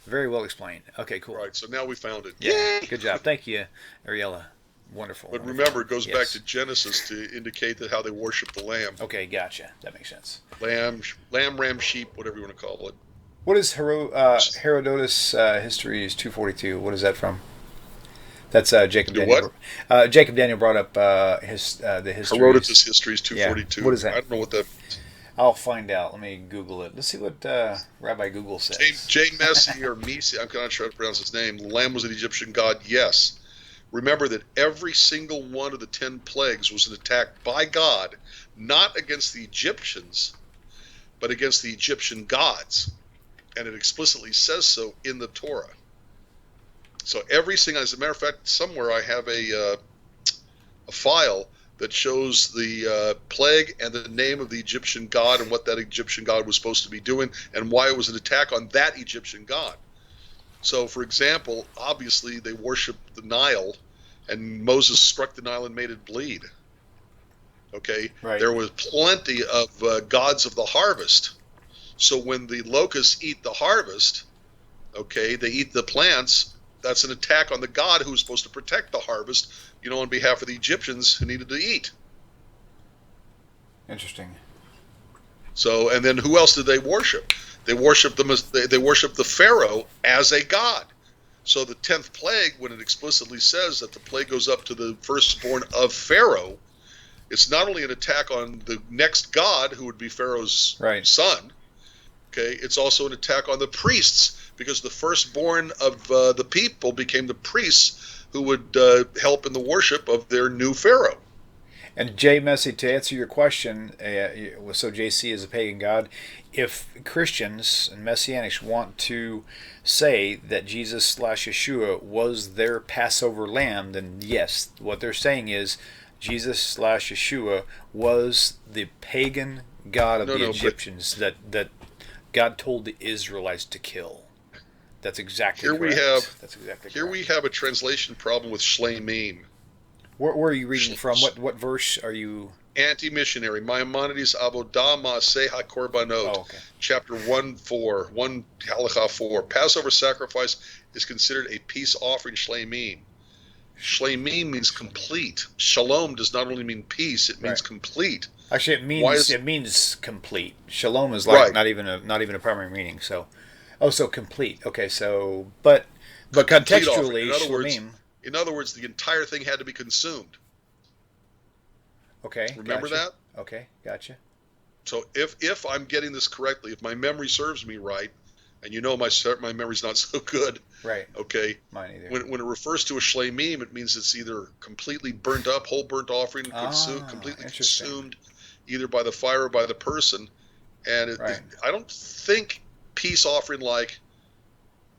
Very well explained. Okay, cool. Right, so now we found it. Yeah, good job. Thank you, Ariella. Wonderful. But remember, it goes back to Genesis to indicate that how they worship the lamb. Okay, gotcha. That makes sense. Lamb, ram, sheep, whatever you want to call it. What is Herodotus Histories 242? What is that from? That's Jacob Daniel. What? Jacob Daniel brought up the history. Herodotus Histories 242. Yeah. What is that? I don't know what that means. I'll find out. Let me Google it. Let's see what Rabbi Google says. J. Messi or Misi, I'm not sure how to pronounce his name. The lamb was an Egyptian god, yes. Remember that every single one of the 10 plagues was an attack by God, not against the Egyptians, but against the Egyptian gods. And it explicitly says so in the Torah. So every single, as a matter of fact, somewhere I have a file that shows the plague and the name of the Egyptian god and what that Egyptian god was supposed to be doing and why it was an attack on that Egyptian god. So, for example, obviously they worshiped the Nile, and Moses struck the Nile and made it bleed. Okay? Right. There was plenty of gods of the harvest. So when the locusts eat the harvest, okay, they eat the plants, that's an attack on the god who was supposed to protect the harvest, on behalf of the Egyptians who needed to eat. Interesting. So, and then who else did they worship? They worshiped the Pharaoh as a god. So the 10th plague, when it explicitly says that the plague goes up to the firstborn of Pharaoh, it's not only an attack on the next god, who would be Pharaoh's son, okay, it's also an attack on the priests, because the firstborn of the people became the priests who would help in the worship of their new Pharaoh. And Jay Messi, to answer your question, so JC is a pagan god. If Christians and Messianics want to say that Jesus/Yeshua was their Passover lamb, then yes, what they're saying is Jesus/Yeshua was the pagan god of the Egyptians that God told the Israelites to kill. That's exactly correct. That's exactly here correct. We have a translation problem with shlemim. Where are you reading from? What verse are you? Anti-missionary. Maimonides Avodah Maaseh HaKorbanot. Oh, okay. Chapter 1:4, 1 Halakha 4. Passover sacrifice is considered a peace offering shlemim. Shlemim means complete. Shalom does not only mean peace; it means complete. Actually, it means complete. Shalom is like not even a primary meaning. So, so complete. Okay, so but contextually, shlemim. In other words, the entire thing had to be consumed. Okay. Remember that? Okay, gotcha. So if I'm getting this correctly, if my memory serves me right, and my memory's not so good. Right. Okay. Mine either. When it refers to a shlemim, it means it's either completely burnt up, whole burnt offering, completely consumed, either by the fire or by the person. And I don't think peace offering like,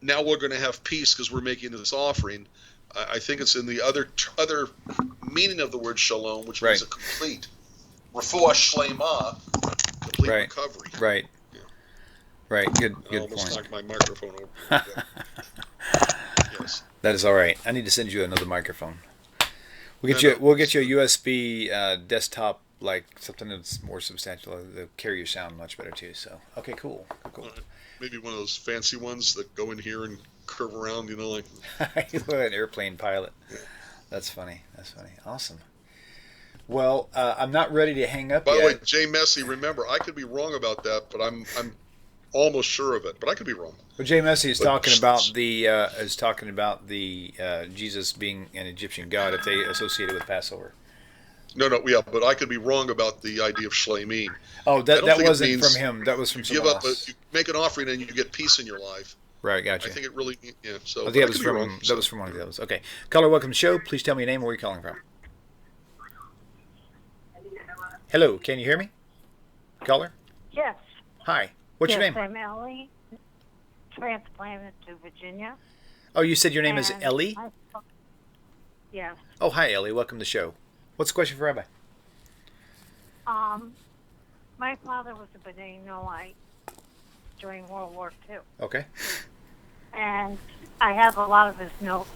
now we're going to have peace because we're making this offering. I think it's in the other meaning of the word shalom, which means a complete refuah shlema, complete recovery. Right. Yeah. Right. Good I almost point. knocked my microphone over. Yes. That is all right. I need to send you another microphone. We'll get you a USB desktop, like something that's more substantial. They'll carry your sound much better too. So okay, cool. Maybe one of those fancy ones that go in here and curve around, like an airplane pilot. Yeah. That's funny. Awesome. Well, I'm not ready to hang up By yet. the way, Jay Messi, remember, I could be wrong about that, but I'm almost sure of it. But I could be wrong. Well, Jay Messi is But- talking about the Jesus being an Egyptian god if they associate it with Passover. No, yeah, but I could be wrong about the idea of shleimim. Oh, I that don't think it wasn't means from him. That was from Give someone up, else. you make an offering and you get peace in your life. Right, gotcha. I think it really, yeah. So I but think I that was could be from wrong, that so. was from one of those. Okay, caller, welcome to the show. Please tell me your name and where you're calling from. Hello, can you hear me, caller? Yes. Hi. What's your Yes, name? I'm Ellie, transplanted to Virginia. Oh, you said your name is and Ellie? Yes. Oh, hi, Ellie. Welcome to the show. What's the question for Rabbi? My father was a Benedictine during World War II, Okay. and I have a lot of his notes.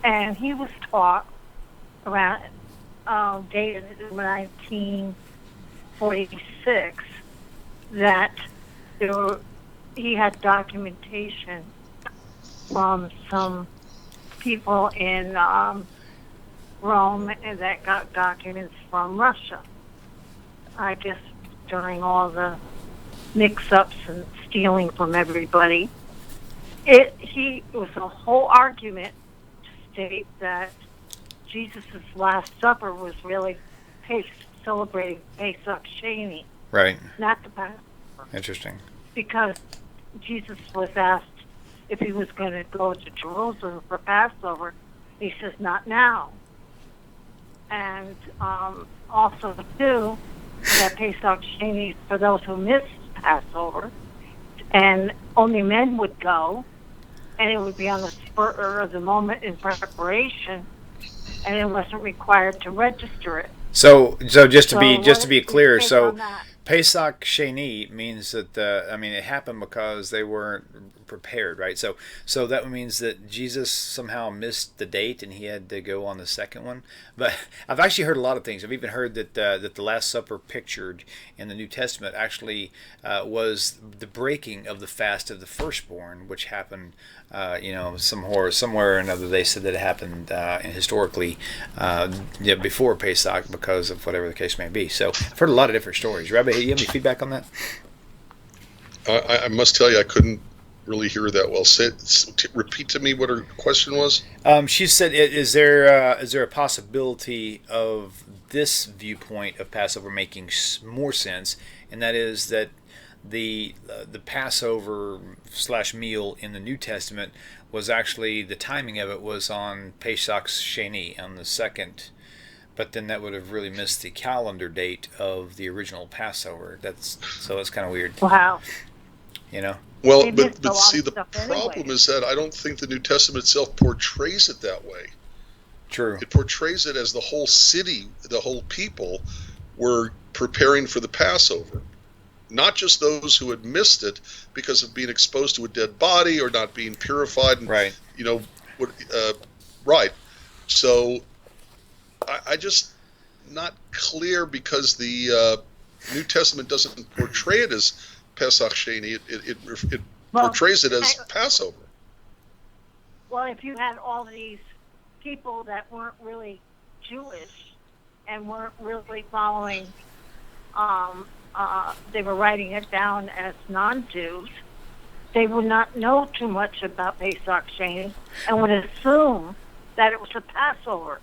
And he was taught around dated 1946 that he had documentation from some people in Rome that got documents from Russia. I guess during all the mix-ups and stealing from everybody, it was a whole argument to state that Jesus' Last Supper was really celebrating Pesach Sheni, Right. not the Passover, Interesting. because Jesus was asked if he was going to go to Jerusalem for Passover. He says, not now. And also, too, that Pesach Sheni for those who missed Passover, and only men would go, and it would be on the spur of the moment in preparation, and it wasn't required to register it. So just to be what is clear, your take so on that? Pesach Sheni means that it happened because they weren't prepared, right? So that means that Jesus somehow missed the date and he had to go on the second one. But I've actually heard a lot of things. I've even heard that the Last Supper pictured in the New Testament actually was the breaking of the fast of the firstborn, which happened, somewhere or another. They said that it happened historically before Pesach because of whatever the case may be. So I've heard a lot of different stories. Rabbi, you have any feedback on that? I must tell you, I couldn't really hear that well. Repeat to me what her question was. She said, "Is there a possibility of this viewpoint of Passover making more sense?" And that is that the Passover / meal in the New Testament was actually, the timing of it was on Pesach Sheni, on the second. But then that would have really missed the calendar date of the original Passover. That's kind of weird. Wow. Well, They missed a but lot see, of the stuff problem anyway. is that I don't think the New Testament itself portrays it that way. True. It portrays it as the whole city, the whole people were preparing for the Passover. Not just those who had missed it because of being exposed to a dead body or not being purified. And, Right. Right. So I just not clear because the New Testament doesn't portray it as Pesach Sheni. It portrays it as Passover. Well, if you had all these people that weren't really Jewish and weren't really following, they were writing it down as non-Jews, they would not know too much about Pesach Sheni and would assume that it was a Passover.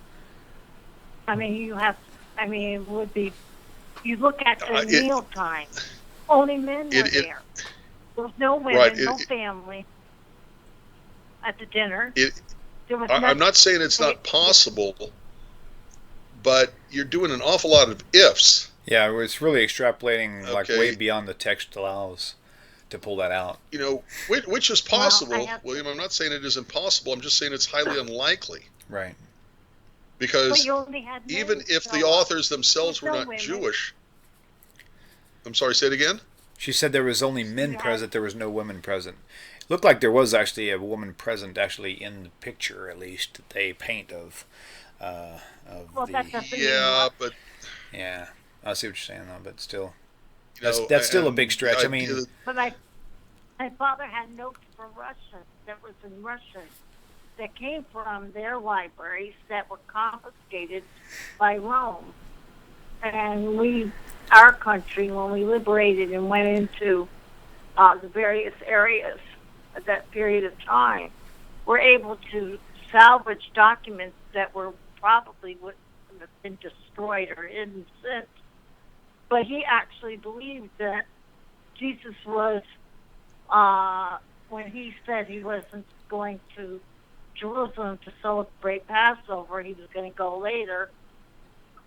I mean, it would be, you look at the meal time, only men were there. There was no women, no family at the dinner. I'm not saying it's not possible, but you're doing an awful lot of ifs. Yeah, it's really extrapolating like Okay. way beyond the text allows to pull that out. Which is possible, Well, William. I'm not saying it is impossible. I'm just saying it's highly unlikely. Right. Because But you only had men even if the show up. authors themselves were No not women. Jewish. I'm sorry, say it again? She said there was only men Yeah. present, there was no women present. It looked like there was actually a woman present actually in the picture, at least, that they paint of Well, the... that doesn't mean Yeah, much. but Yeah, I see what you're saying, though, but still. you know, That's still a and big stretch. the I mean... idea that- But my father had notes for Russian that was in Russian that came from their libraries that were confiscated by Rome. And our country, when we liberated and went into the various areas at that period of time, were able to salvage documents that were probably would have been destroyed or hidden since. But he actually believed that Jesus was, when he said he wasn't going to Jerusalem to celebrate Passover, he was going to go later,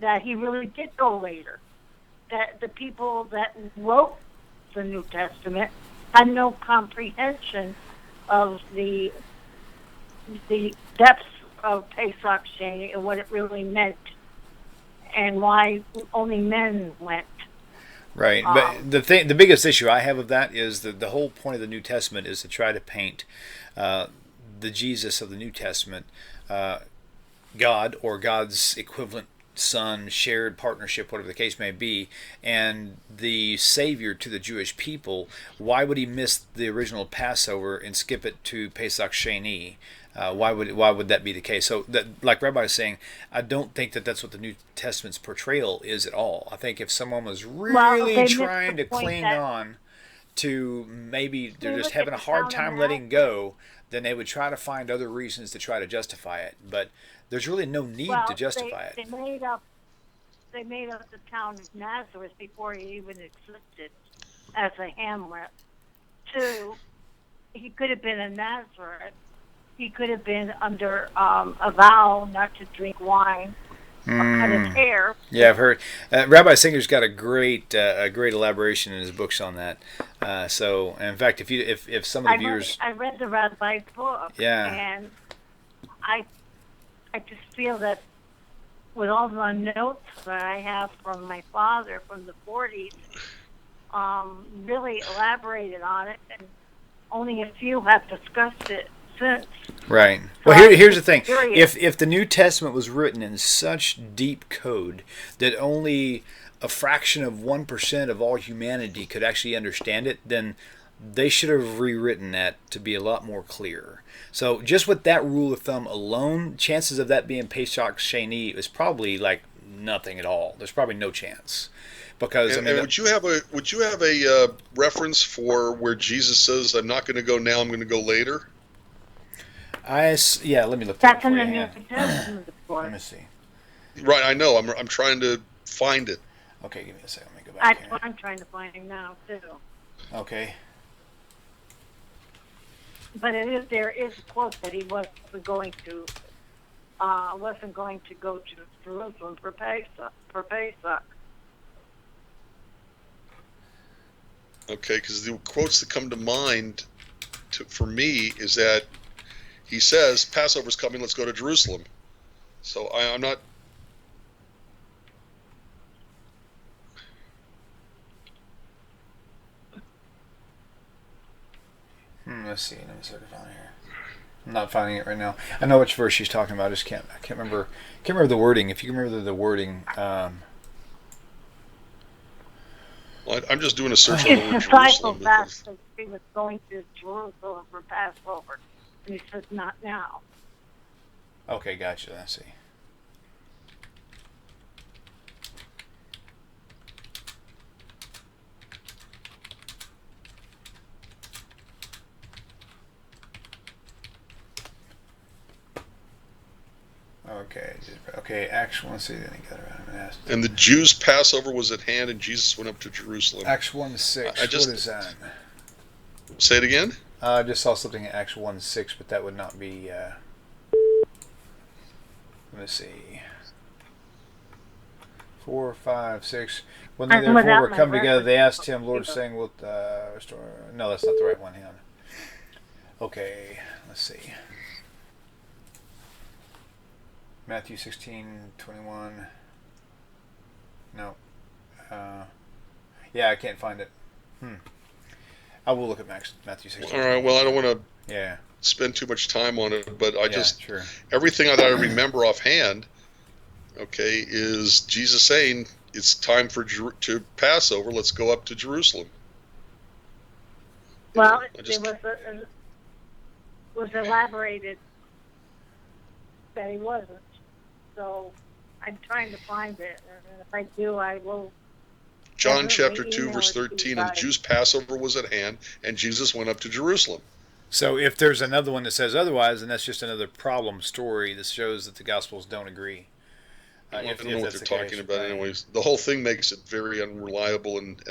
that he really did go later. That the people that wrote the New Testament had no comprehension of the depths of Pesach Sheni and what it really meant, and why only men went. Right, but the biggest issue I have of that is that the whole point of the New Testament is to try to paint the Jesus of the New Testament, God or God's equivalent Son, shared partnership, whatever the case may be, and the Savior to the Jewish people. Why would he miss the original Passover and skip it to Pesach Sheni? Why would that be the case? So, that, like Rabbi is saying, I don't think that that's what the New Testament's portrayal is at all. I think if someone was really trying to cling on to, maybe they're just having a hard time letting go, then they would try to find other reasons to try to justify it. But there's really no need to justify it. They made up the town of Nazareth before it even existed as a hamlet. Two, he could have been a Nazareth. He could have been under a vow not to drink wine or cut his hair. Yeah, I've heard. Rabbi Singer's got a great elaboration in his books on that. So, in fact, if some of the viewers, I read the rabbi's book. Yeah. And I just feel that with all the notes that I have from my father from the 40s, really elaborated on it, and only a few have discussed it since. Right. So Well, here's the thing. If the New Testament was written in such deep code that only a fraction of 1% of all humanity could actually understand it, then they should have rewritten that to be a lot more clear. So just with that rule of thumb alone, chances of that being Pesach Sheni is probably like nothing at all. There's probably no chance. Because and would you have a reference for where Jesus says, "I'm not going to go now, I'm going to go later"? Yeah, let me look. That's in the New Testament, of course. Let me see. Right, I know. I'm trying to find it. Okay, give me a second. Let me go back here. I'm trying to find it now too. Okay. But there is a quote that he wasn't going to go to Jerusalem for Pesach. Okay, because the quotes that come to mind for me is that he says, "Passover's coming, let's go to Jerusalem." So I'm not. Let's see. Let me sort of find it here. I'm not finding it right now. I know which verse she's talking about. I just can't remember. Can't remember the wording. If you can remember the wording. Well, I'm just doing a search on the word His disciples Jerusalem. asked if he was going to Jerusalem for Passover, and he said, "Not now." Okay, gotcha. Let's see. Okay, Acts 1:6. Then he got around and asked. And the Jews' Passover was at hand, and Jesus went up to Jerusalem. Acts 1:6. What is that? Say it again. I just saw something in Acts 1:6, but that would not be. Let me see. 4, 5, 6. When they therefore were come together, they asked him, Lord, saying, "Wilt restore?" No, that's not the right one. Hang on. Okay, let's see. Matthew 16:21. No. Yeah, I can't find it. I will look at Matthew 16. All right. Well, I don't want to Yeah. spend too much time on it, but I just Sure. everything that I remember offhand, okay, is Jesus saying it's time for to Passover. Let's go up to Jerusalem. Well, it was elaborated that he wasn't. So I'm trying to find it, and if I do, I will. John definitely chapter 2, email verse it to you 13, and the guys. Jews' Passover was at hand, and Jesus went up to Jerusalem. So if there's another one that says otherwise, then that's just another problem story that shows that the Gospels don't agree. I don't know what that's they're the talking case, about right. anyways. The whole thing makes it very unreliable, and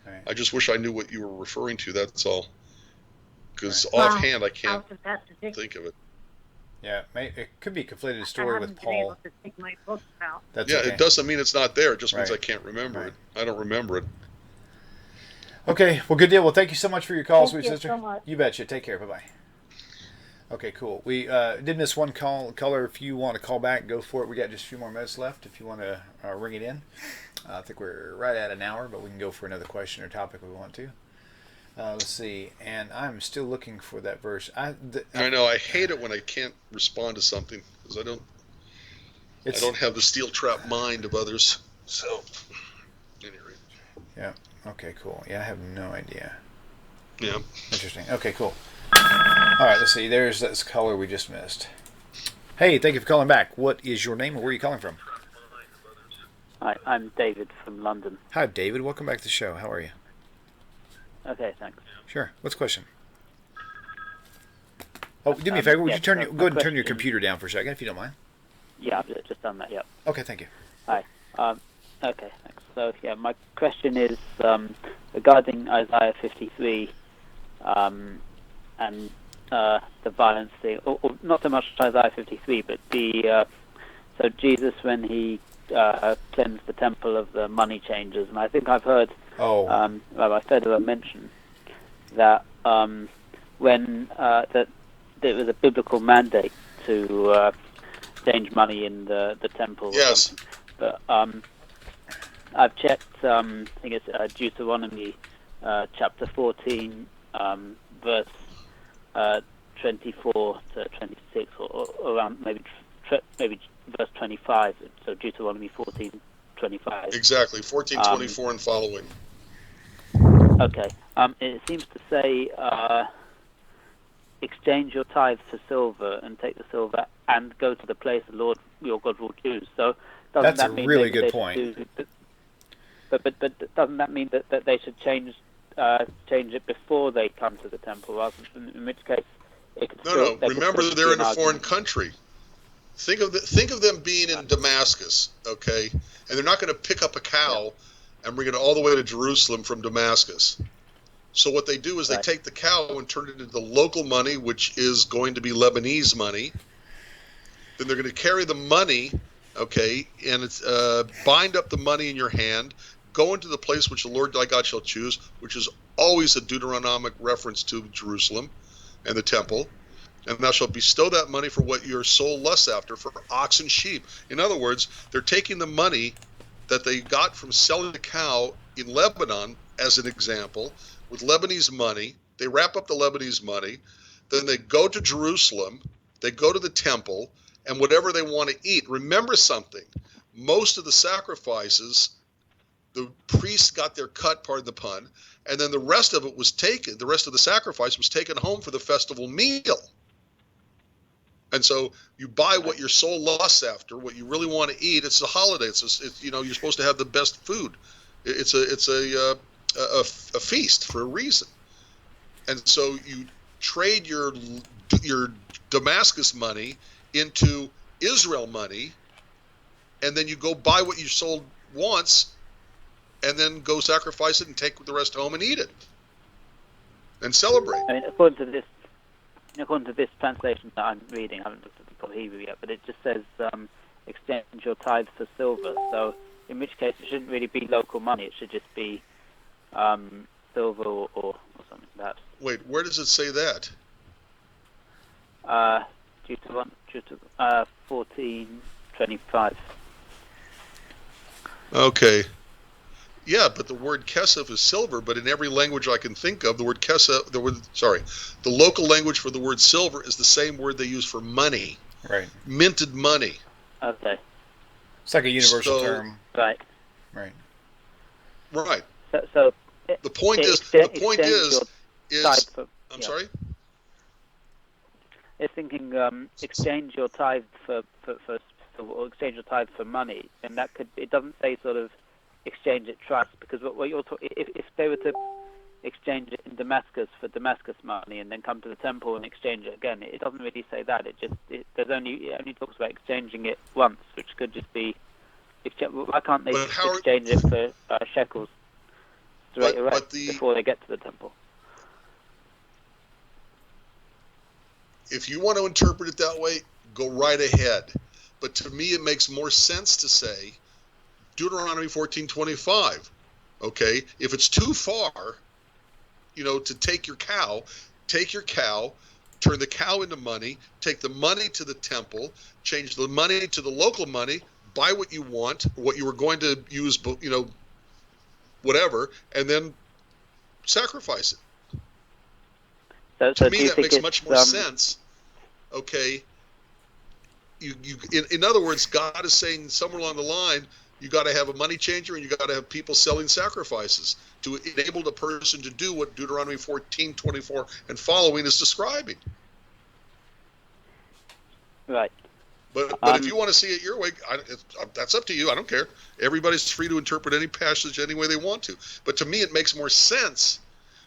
Right. I just wish I knew what you were referring to, that's all. Because Right. offhand, I can't I'll just have to dig. think of it. Yeah, it could be a conflated I story with haven't been able Paul. to dig my books out. That's Yeah, okay. it doesn't mean it's not there. It just means Right. I can't remember Right. it. I don't remember it. Okay, well, good deal. Well, thank you so much for your call, Thank sweet you sister. so much. You betcha. Take care. Bye-bye. Okay, cool. We did miss one caller. If you want to call back, go for it. We got just a few more minutes left if you want to ring it in. I think we're right at an hour, but we can go for another question or topic if we want to. Let's see. And I'm still looking for that verse. I know. I hate it when I can't respond to something because I don't have the steel trap mind of others. So, anyway. Yeah. Okay, cool. Yeah, I have no idea. Yeah. Interesting. Okay, cool. All right, let's see. There's this caller we just missed. Hey, thank you for calling back. What is your name, or where are you calling from? Hi, I'm David from London. Hi, David. Welcome back to the show. How are you? Okay, thanks. Sure. What's the question? Oh, do me a favor. Would you go ahead and turn your computer down for a second, if you don't mind? Yeah, I've just done that, yep. Okay, thank you. Hi. Okay, thanks. So, yeah, my question is regarding Isaiah 53 and the violence thing, or not so much Isaiah 53, but so Jesus when he cleansed the temple of the money changers, and I think I've heard Rabbi Federow mention that when that there was a biblical mandate to change money in the temple. Yes. But I've checked. I think it's Deuteronomy chapter 14, verse 24 to 26, or around maybe verse 25. So Deuteronomy 14:25. Exactly, 14:24 and following. Okay. It seems to say, exchange your tithes for silver and take the silver and go to the place the Lord your God will choose. So doesn't That's that a mean really they good should point. But doesn't that mean that they should change it before they come to the temple, rather than, in which case it could No. Remember, they're in a foreign country. Think of them being in Damascus, okay, and they're not going to pick up a cow and bring it all the way to Jerusalem from Damascus. So what they do is they take the cow and turn it into the local money, which is going to be Lebanese money. Then they're going to carry the money, okay, and it's bind up the money in your hand, go into the place which the Lord thy God shall choose, which is always a Deuteronomic reference to Jerusalem and the temple. And thou shalt bestow that money for what your soul lusts after, for ox and sheep. In other words, they're taking the money that they got from selling the cow in Lebanon, as an example, with Lebanese money. They wrap up the Lebanese money. Then they go to Jerusalem. They go to the temple, and whatever they want to eat. Remember something. Most of the sacrifices, the priests got their cut, pardon the pun, and then the rest of it was taken, the rest of the sacrifice was taken home for the festival meal. And so you buy what your soul lusts after, what you really want to eat. It's a holiday. It's you're supposed to have the best food. It's a feast for a reason. And so you trade your Damascus money into Israel money, and then you go buy what your soul wants, and then go sacrifice it and take the rest home and eat it and celebrate. I mean, according to this translation that I'm reading, I haven't looked at the full Hebrew yet, but it just says exchange your tithes for silver. So in which case it shouldn't really be local money. It should just be silver or something perhaps. Wait, where does it say that? Deuteronomy 14:25. Okay. Yeah, but the word kesef is silver, but in every language I can think of, the word kesef, the local language for the word silver is the same word they use for money. Right. Minted money. Okay. It's like a universal term. Right. Right. Right. So the point is I'm sorry? It's thinking exchange your tithe for or exchange your tithe for money, and it doesn't say sort of exchange at trust, because what you're if they were to exchange it in Damascus for Damascus money and then come to the temple and exchange it again, it doesn't really say that. It only talks about exchanging it once, which could just be why can't they exchange it for shekels straight away before they get to the temple? If you want to interpret it that way, go right ahead. But to me, it makes more sense to say Deuteronomy 14:25. Okay, if it's too far, to take your cow, turn the cow into money, take the money to the temple, change the money to the local money, buy what you want, what you were going to use, whatever, and then sacrifice it. To me, that makes much more sense. Okay. In other words, God is saying somewhere along the line, you got to have a money changer and you got to have people selling sacrifices to enable the person to do what Deuteronomy 14:24 and following is describing. Right. But if you want to see it your way, that's up to you. I don't care. Everybody's free to interpret any passage any way they want to. But to me, it makes more sense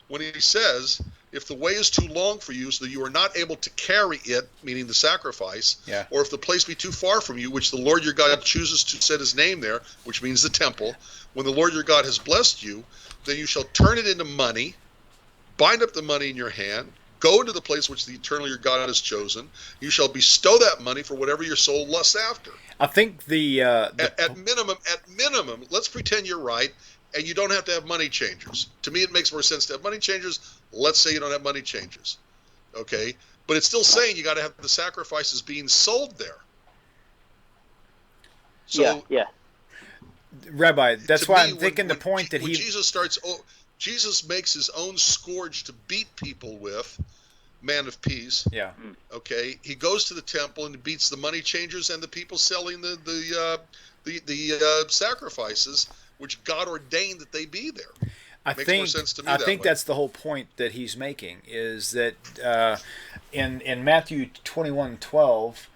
when he says, if the way is too long for you so that you are not able to carry it, meaning the sacrifice, or if the place be too far from you, which the Lord your God chooses to set his name there, which means the temple, when the Lord your God has blessed you, then you shall turn it into money, bind up the money in your hand, go into the place which the eternal your God has chosen. You shall bestow that money for whatever your soul lusts after. I think at minimum, let's pretend you're right, and you don't have to have money changers. To me, it makes more sense to have money changers. Let's say you don't have money changers, okay? But it's still saying you got to have the sacrifices being sold there. So, yeah. Rabbi, that's why I'm thinking the point that Jesus makes his own scourge to beat people with, man of peace. Yeah. Okay. He goes to the temple and beats the money changers and the people selling the sacrifices, which God ordained that they be there. I think that's the whole point that he's making, is that in Matthew 21:12,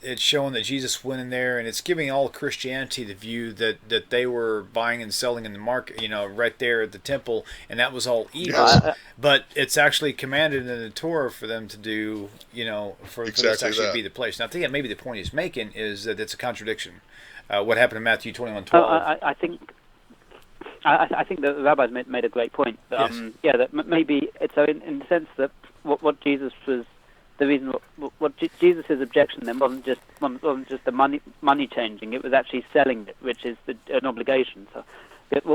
it's showing that Jesus went in there, and it's giving all Christianity the view that they were buying and selling in the market, right there at the temple, and that was all evil. But it's actually commanded in the Torah for them to do, for this to actually be the place. Now, I think that maybe the point he's making is that it's a contradiction. What happened in Matthew 21:12? I think the rabbis made a great point. That maybe it's so in the sense that what Jesus was, the reason what Jesus' objection then wasn't just the money changing. It was actually selling it, which is an obligation. So,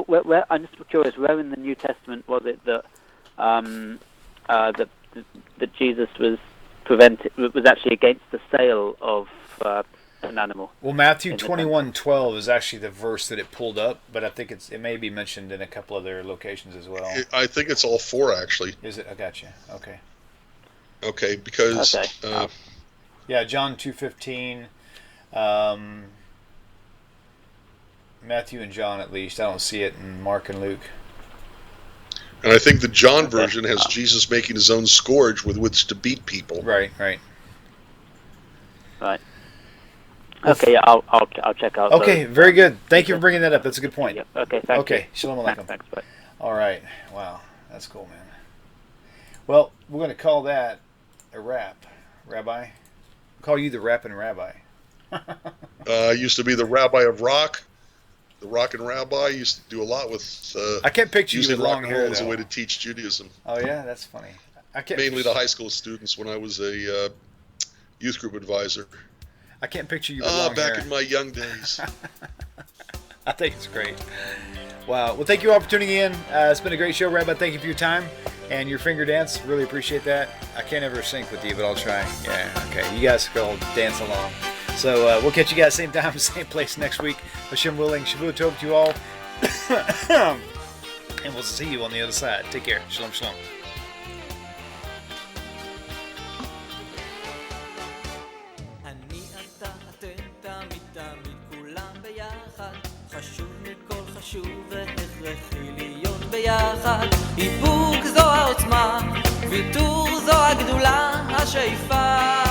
where I'm just curious, where in the New Testament was it that that Jesus was actually against the sale of an animal? Well, Matthew 21:12 is actually the verse that it pulled up, but I think it may be mentioned in a couple other locations as well. I think it's all four, actually. Is it? I gotcha. Okay. Okay, because John 2:15, Matthew and John at least. I don't see it in Mark and Luke. And I think the John version has Jesus making his own scourge with which to beat people. Right. Okay, I'll check out. Okay, very good. Thank you for bringing that up. That's a good point. Yep. Okay, thank you. Shalom Aleichem. Thanks, bye. All right. Wow, that's cool, man. Well, we're going to call that a wrap, Rabbi. I'll call you the rapping rabbi. I used to be the rabbi of rock, the rock and rabbi. I used to do a lot with. I can't picture you with long hair as a way to teach Judaism. Oh yeah, that's funny. Mainly the high school students when I was a youth group advisor. I can't picture you with long hair. Back in my young days. I think it's great. Wow. Well, thank you all for tuning in. It's been a great show, Rabbi. Thank you for your time and your finger dance. Really appreciate that. I can't ever sync with you, but I'll try. Yeah, okay. You guys go dance along. So we'll catch you guys same time, same place next week. Hashem willing. Shavua Tov to you all. And we'll see you on the other side. Take care. Shalom, shalom. חשוב והכרחי להיות ביחד. איפוק זו העוצמה, ויתור זו הגדולה, השאיפה